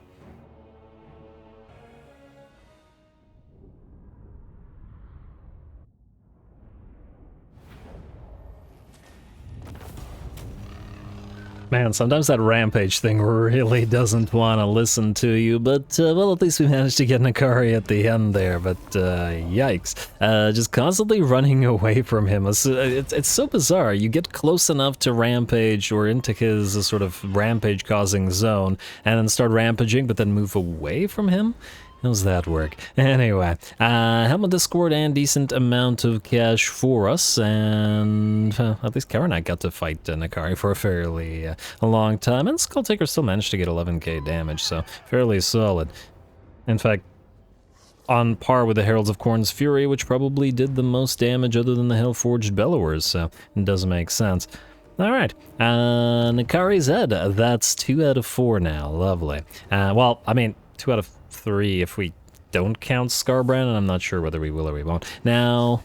Man, sometimes that rampage thing really doesn't want to listen to you, but, well, at least we managed to get Nakari at the end there, but, yikes. Just constantly running away from him. It's so bizarre. You get close enough to rampage or into his sort of rampage-causing zone, and then start rampaging, but then move away from him? How's that work? Anyway, Helm of Discord and decent amount of cash for us, and at least Khaine got to fight Nakari for a fairly a long time, and Skulltaker still managed to get 11k damage, so fairly solid. In fact, on par with the Heralds of Khorne's Fury, which probably did the most damage other than the Hellforged Bellowers, so it does make sense. Alright, Nakari's head, that's 2 out of 4 now, lovely. Well, I mean, 2 out of 3 if we don't count Scarbrand, and I'm not sure whether we will or we won't. Now,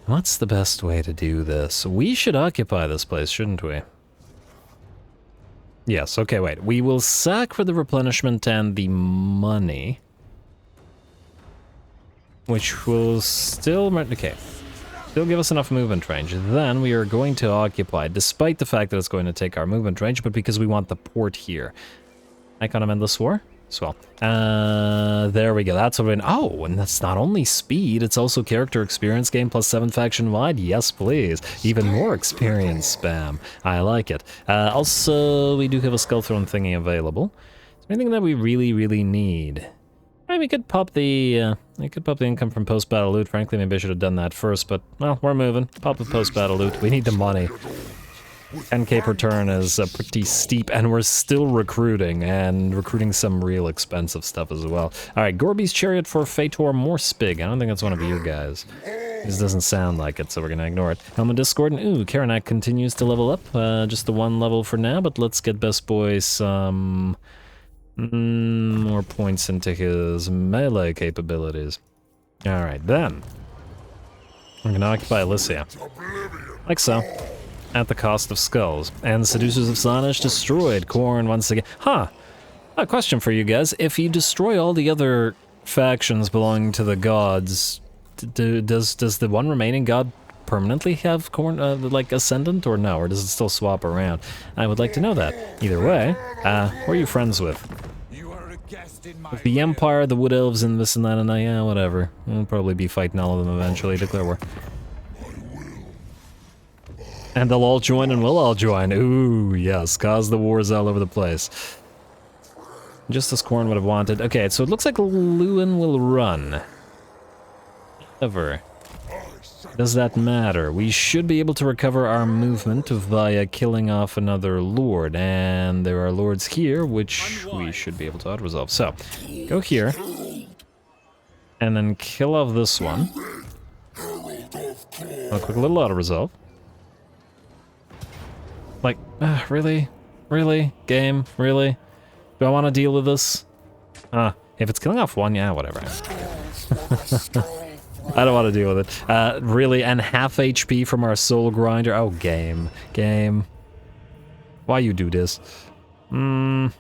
what's the best way to do this? We should occupy this place, shouldn't we? Yes, okay, wait. We will sack for the replenishment and the money, which will still... okay. Still give us enough movement range. Then we are going to occupy, despite the fact that it's going to take our movement range, but because we want the port here. Icon of Endless War? Swell. There we go. That's what we're in. Oh, and that's not only speed, it's also character experience gain plus 7 faction wide. Yes, please. Even more experience spam. I like it. Also, we do have a Skull Throne thingy available. Is there anything that we really need? I mean, we could pop the income from post-battle loot. Frankly, maybe I should have done that first, but, well, we're moving. Pop the post-battle loot. We need the money. 10k per turn is pretty steep, and we're still recruiting, and recruiting some real expensive stuff as well. Alright, Gorby's Chariot for Fator Morspig. I don't think that's one of you guys. This doesn't sound like it, so we're gonna ignore it. Helm of Discord, and ooh, Khaine continues to level up. Just the 1 level for now, but let's get Best Boy some... more points into his melee capabilities. Alright, then. We're gonna occupy Elysia. Like so. At the cost of skulls. And Seducers of Slaanesh destroyed. Khorne once again. Huh. A question for you guys. If you destroy all the other factions belonging to the gods, does the one remaining god permanently have Khorne, like, Ascendant, or no? Or does it still swap around? I would like to know that. Either way, who are you friends with? With the Empire, the Wood Elves, and this and that, and yeah, whatever. We'll probably be fighting all of them eventually. Declare war. And they'll all join, and we'll all join. Ooh, yes, cause the wars all over the place. Just as Khorne would have wanted. Okay, so it looks like Lewin will run. However, does that matter? We should be able to recover our movement via killing off another lord, and there are lords here, which we should be able to auto-resolve. So, go here, and then kill off this one. A quick little auto-resolve. Like, really? Really? Game? Really? Do I want to deal with this? If it's killing off one, yeah, whatever. I don't want to deal with it. Really? And half HP from our soul grinder? Oh, game. Game. Why you do this? Teensy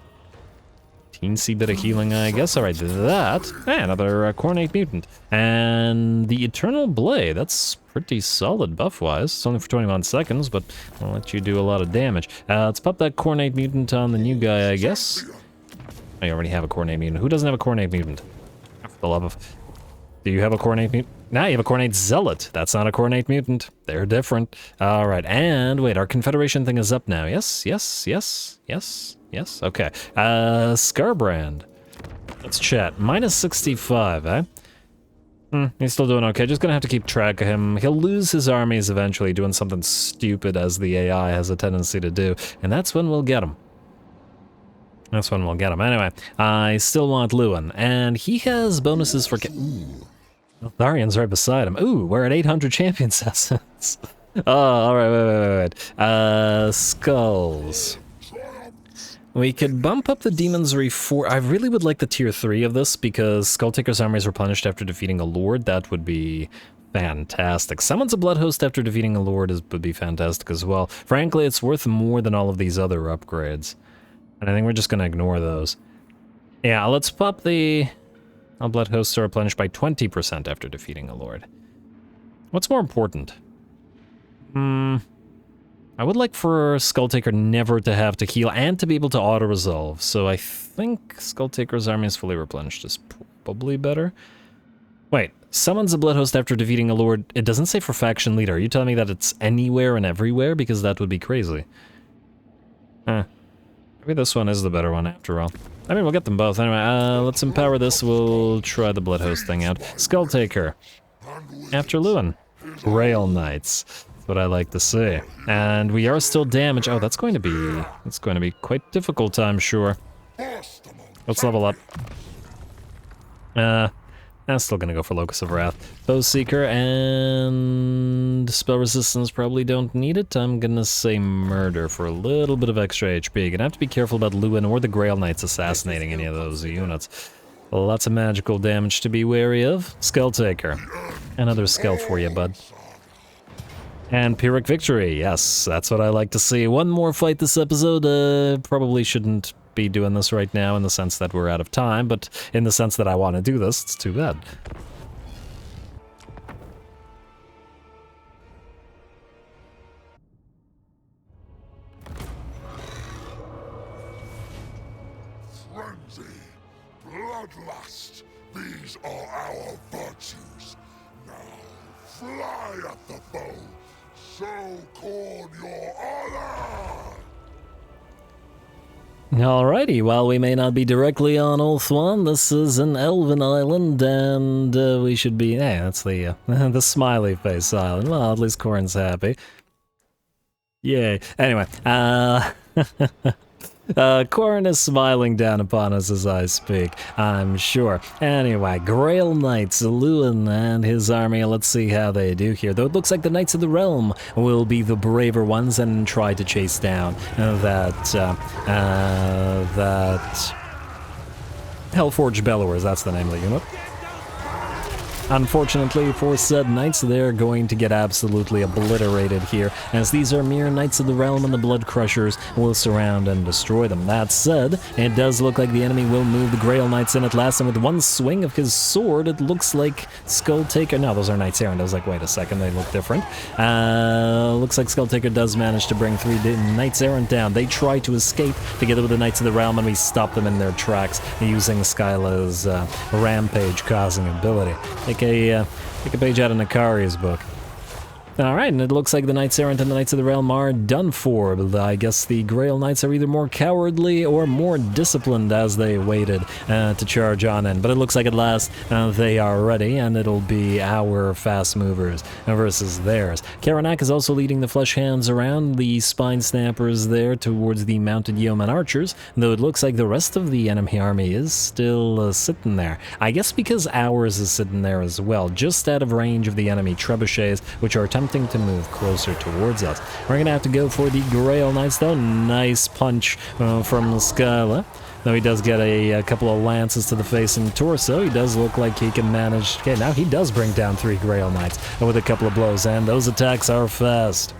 bit of healing, I guess. Alright, that. Hey, another Khornate mutant. And the Eternal Blade. That's pretty solid buff-wise. It's only for 21 seconds, but I'll let you do a lot of damage. Let's pop that Khornate mutant on the new guy, I guess. I already have a Khornate mutant. Who doesn't have a Khornate mutant? For the love of... Do you have a Khornate mutant? Now you have a Khornate Zealot. That's not a Khornate mutant. They're different. Alright, and wait, our Confederation thing is up now. Yes, yes, yes, yes, yes. Okay. Scarbrand. Let's chat. Minus 65, eh? He's still doing okay. Just gonna have to keep track of him. He'll lose his armies eventually, doing something stupid as the AI has a tendency to do, and that's when we'll get him. This one will get him. Anyway, I still want Lewin, and he has bonuses for... Ooh. Tharian's right beside him. Ooh, we're at 800 champion assassins. Oh, alright, wait. Skulls. We could bump up the Demon's Reform. I really would like the tier 3 of this, because Skulltaker's army is replenished after defeating a Lord. That would be fantastic. Summons a Blood Host after defeating a Lord would be fantastic as well. Frankly, it's worth more than all of these other upgrades. And I think we're just going to ignore those. Yeah, let's pop the... All Blood Hosts are replenished by 20% after defeating a Lord. What's more important? I would like for Skulltaker never to have to heal and to be able to auto-resolve, so I think Skulltaker's army is fully replenished is probably better. Wait, summons a Blood Host after defeating a Lord. It doesn't say for faction leader. Are you telling me that it's anywhere and everywhere? Because that would be crazy. Huh. Maybe this one is the better one after all. I mean, we'll get them both. Anyway, let's empower this. We'll try the Blood Host thing out. Skulltaker. After Lewin. Grail Knights. That's what I like to see. And we are still damaged. Oh, that's going to be quite difficult, I'm sure. Let's level up. I'm still gonna go for Locus of Wrath. Foe Seeker and Spell Resistance probably don't need it. I'm gonna say Murder for a little bit of extra HP. Gonna have to be careful about Lewin or the Grail Knights assassinating any of those units. Lots of magical damage to be wary of. Skulltaker. Another skull for you, bud. And Pyrrhic Victory. Yes, that's what I like to see. One more fight this episode. Probably shouldn't be doing this right now in the sense that we're out of time, but in the sense that I want to do this, it's too bad. Frenzy, bloodlust, these are our virtues. Now fly at the foe, show Khorne your honor! Alrighty, while we may not be directly on Oath 1, this is an elven island, and we should be... Hey, that's the the smiley face island. Well, at least Khorne's happy. Yay. Anyway, Khorne is smiling down upon us as I speak, I'm sure. Anyway, Grail Knights, Lewin and his army, let's see how they do here. Though it looks like the Knights of the Realm will be the braver ones and try to chase down that Hellforged Bellowers, that's the name of the unit. Unfortunately for said knights, they're going to get absolutely obliterated here, as these are mere Knights of the Realm and the Blood Crushers will surround and destroy them. That said, it does look like the enemy will move the Grail Knights in at last, and with one swing of his sword, it looks like Skulltaker... No, those are Knights Errant. I was like, wait a second, they look different. Looks like Skulltaker does manage to bring 3 Knights Errant down. They try to escape together with the Knights of the Realm, and we stop them in their tracks using Skyla's rampage-causing ability. Take a page out of Nakari's book. Alright, and it looks like the Knights Errant and the Knights of the Realm are done for. I guess the Grail Knights are either more cowardly or more disciplined as they waited to charge on in. But it looks like at last they are ready, and it'll be our fast movers versus theirs. Karanak is also leading the Flesh Hands around, the Spine Snappers there towards the Mounted Yeoman Archers, though it looks like the rest of the enemy army is still sitting there. I guess because ours is sitting there as well, just out of range of the enemy trebuchets, which are attempting to move closer towards us. We're gonna have to go for the Grail Knights though. Nice punch from Skyla. Though he does get a couple of lances to the face and torso, he does look like he can manage... Okay, now he does bring down 3 Grail Knights with a couple of blows, and those attacks are fast.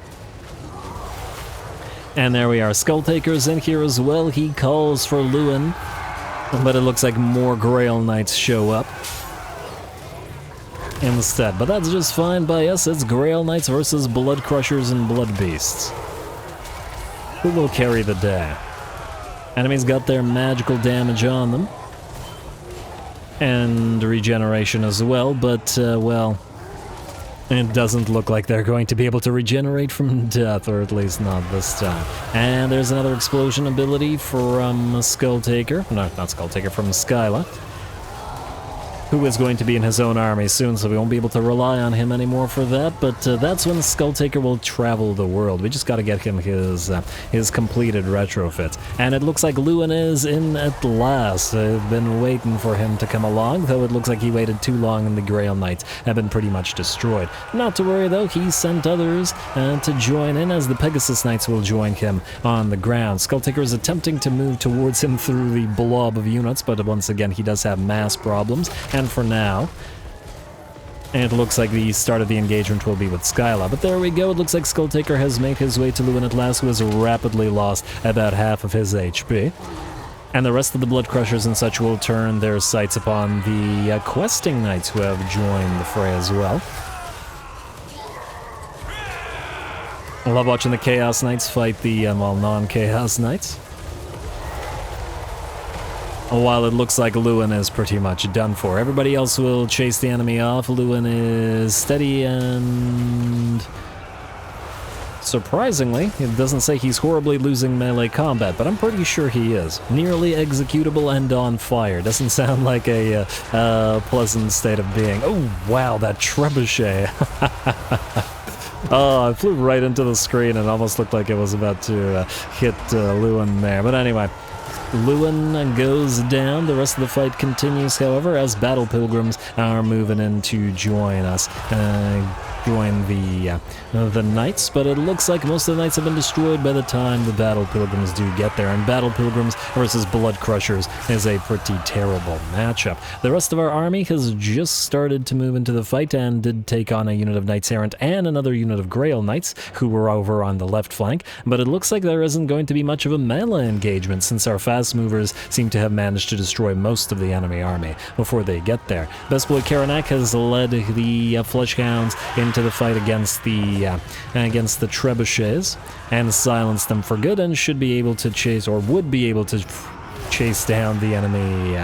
And there we are. Skulltaker's in here as well. He calls for Lewin, but it looks like more Grail Knights show up instead, but that's just fine by us. It's Grail Knights versus Blood Crushers and Blood Beasts. Who will carry the day? Enemies got their magical damage on them, and regeneration as well, but, well, it doesn't look like they're going to be able to regenerate from death, or at least not this time. And there's another explosion ability from Skulltaker. No, not Skulltaker, from Skyla. who is going to be in his own army soon, so we won't be able to rely on him anymore for that, but that's when Skulltaker will travel the world. We just gotta get him his completed retrofit. And it looks like Lewin is in at last. I've been waiting for him to come along, though it looks like he waited too long and the Grail Knights have been pretty much destroyed. Not to worry though, he sent others to join in, as the Pegasus Knights will join him on the ground. Skulltaker is attempting to move towards him through the blob of units, but once again he does have mass problems, and for now it looks like the start of the engagement will be with Skyla. But there we go, it looks like Skulltaker has made his way to Lewin at last, who has rapidly lost about half of his HP. And the rest of the Blood Crushers and such will turn their sights upon the questing knights who have joined the fray as well. I love watching the Chaos Knights fight the non-Chaos Knights. While it looks like Lewin is pretty much done for. Everybody else will chase the enemy off. Lewin is steady and... surprisingly, it doesn't say he's horribly losing melee combat, but I'm pretty sure he is. Nearly executable and on fire. Doesn't sound like a pleasant state of being. Oh, wow, that trebuchet. Oh, it flew right into the screen and almost looked like it was about to hit Lewin there. But anyway, Lewin goes down. The rest of the fight continues, however, as Battle Pilgrims are moving in to join us. Join the Knights, but it looks like most of the Knights have been destroyed by the time the Battle Pilgrims do get there, and Battle Pilgrims versus Blood Crushers is a pretty terrible matchup. The rest of our army has just started to move into the fight and did take on a unit of Knights Errant and another unit of Grail Knights who were over on the left flank, but it looks like there isn't going to be much of a melee engagement since our fast movers seem to have managed to destroy most of the enemy army before they get there. Best Boy Karanak has led the Fleshhounds into the fight against the trebuchets and silenced them for good, and should be able to chase, or would be able to chase down the enemy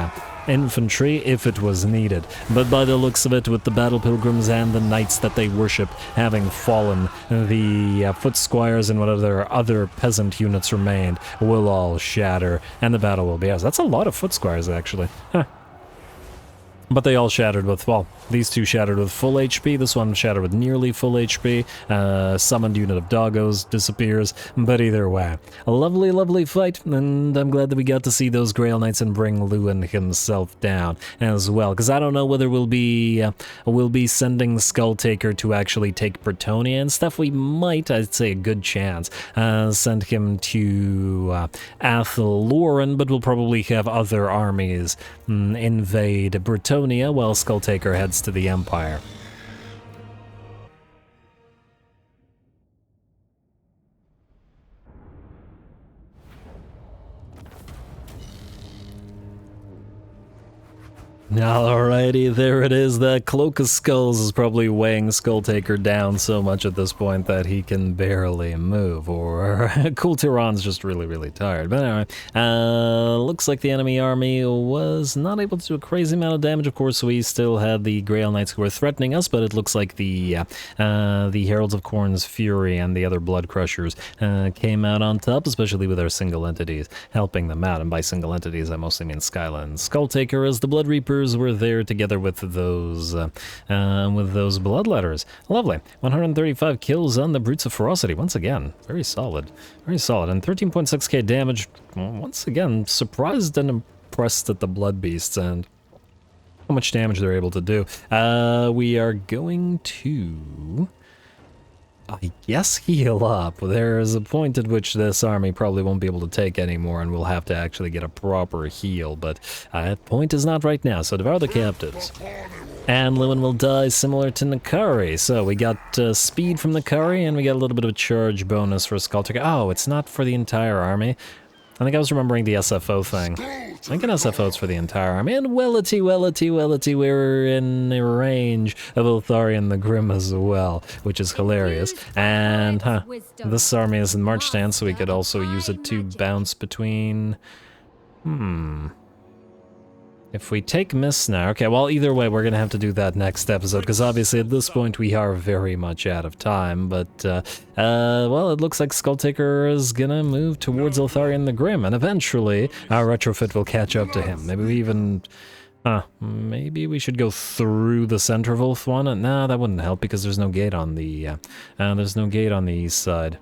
infantry if it was needed. But by the looks of it, with the Battle Pilgrims and the Knights that they worship having fallen, the Foot Squires and whatever other peasant units remained will all shatter, and the battle will be ours. That's a lot of Foot Squires, actually. Huh. But they all shattered with, well, these two shattered with full HP, this one shattered with nearly full HP, summoned unit of doggos disappears, but either way, a lovely, lovely fight, and I'm glad that we got to see those Grail Knights and bring Lewin himself down as well, because I don't know whether we'll be sending Skulltaker to actually take Bretonnia and stuff. We might, I'd say a good chance, send him to Athel-Loren, but we'll probably have other armies invade Bretonnia while Skulltaker heads to the Empire. Alrighty, there it is. That Cloak of Skulls is probably weighing Skulltaker down so much at this point that he can barely move, or Cool Tyrann's just really, really tired. But anyway, looks like the enemy army was not able to do a crazy amount of damage. Of course, we still had the Grail Knights who were threatening us, but it looks like the Heralds of Khorne's Fury and the other Blood Crushers came out on top, especially with our single entities helping them out. And by single entities, I mostly mean Skyla and Skulltaker, as the Blood Reapers were there together with those Bloodletters. Lovely. 135 kills on the Brutes of Ferocity. Once again, very solid. Very solid. And 13.6k damage. Once again, surprised and impressed at the Blood Beasts and how much damage they're able to do. We are going to, I guess, heal up. There is a point at which this army probably won't be able to take anymore, and we'll have to actually get a proper heal, but that point is not right now, so devour the captives. And Lewin will die similar to Nakari, so we got speed from Nakari, and we got a little bit of a charge bonus for Skulltaker. Oh, it's not for the entire army. I think I was remembering the SFO thing. I think an SFO is for the entire army. And wellity, we're in a range of Eltharion the Grim as well, which is hilarious. And, this army is in March stance, so we could also use it to bounce between... If we take Miss now, okay, well, either way, we're gonna have to do that next episode, because obviously at this point we are very much out of time, but, well, it looks like Skulltaker is gonna move towards Eltharion the Grim, and eventually our retrofit will catch up to him. Maybe we even Maybe we should go through the Centerwolf one. Nah, that wouldn't help because there's no gate on the east side.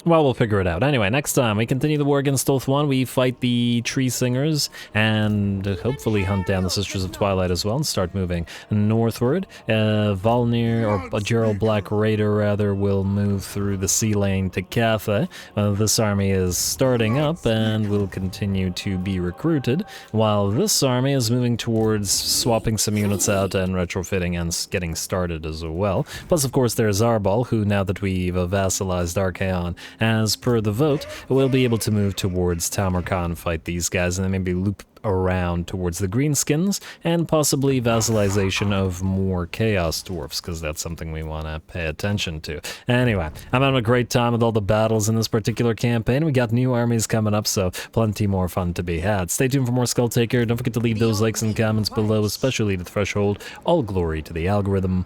Well, we'll figure it out. Anyway, next time we continue the war against Ulth 1, we fight the Tree Singers and hopefully hunt down the Sisters of Twilight as well and start moving northward. Volnir, or Gerald Black Raider rather, will move through the sea lane to Cathay. This army is starting up and will continue to be recruited, while this army is moving towards swapping some units out and retrofitting and getting started as well. Plus, of course, there's Arbol, who, now that we've vassalized Archaon, as per the vote, we'll be able to move towards Tamarkan, fight these guys, and then maybe loop around towards the Greenskins, and possibly vassalization of more Chaos Dwarfs, because that's something we want to pay attention to. Anyway, I'm having a great time with all the battles in this particular campaign. We got new armies coming up, so plenty more fun to be had. Stay tuned for more Skulltaker. Don't forget to leave those likes and comments below, especially the Threshold. All glory to the algorithm,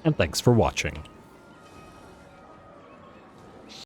and thanks for watching.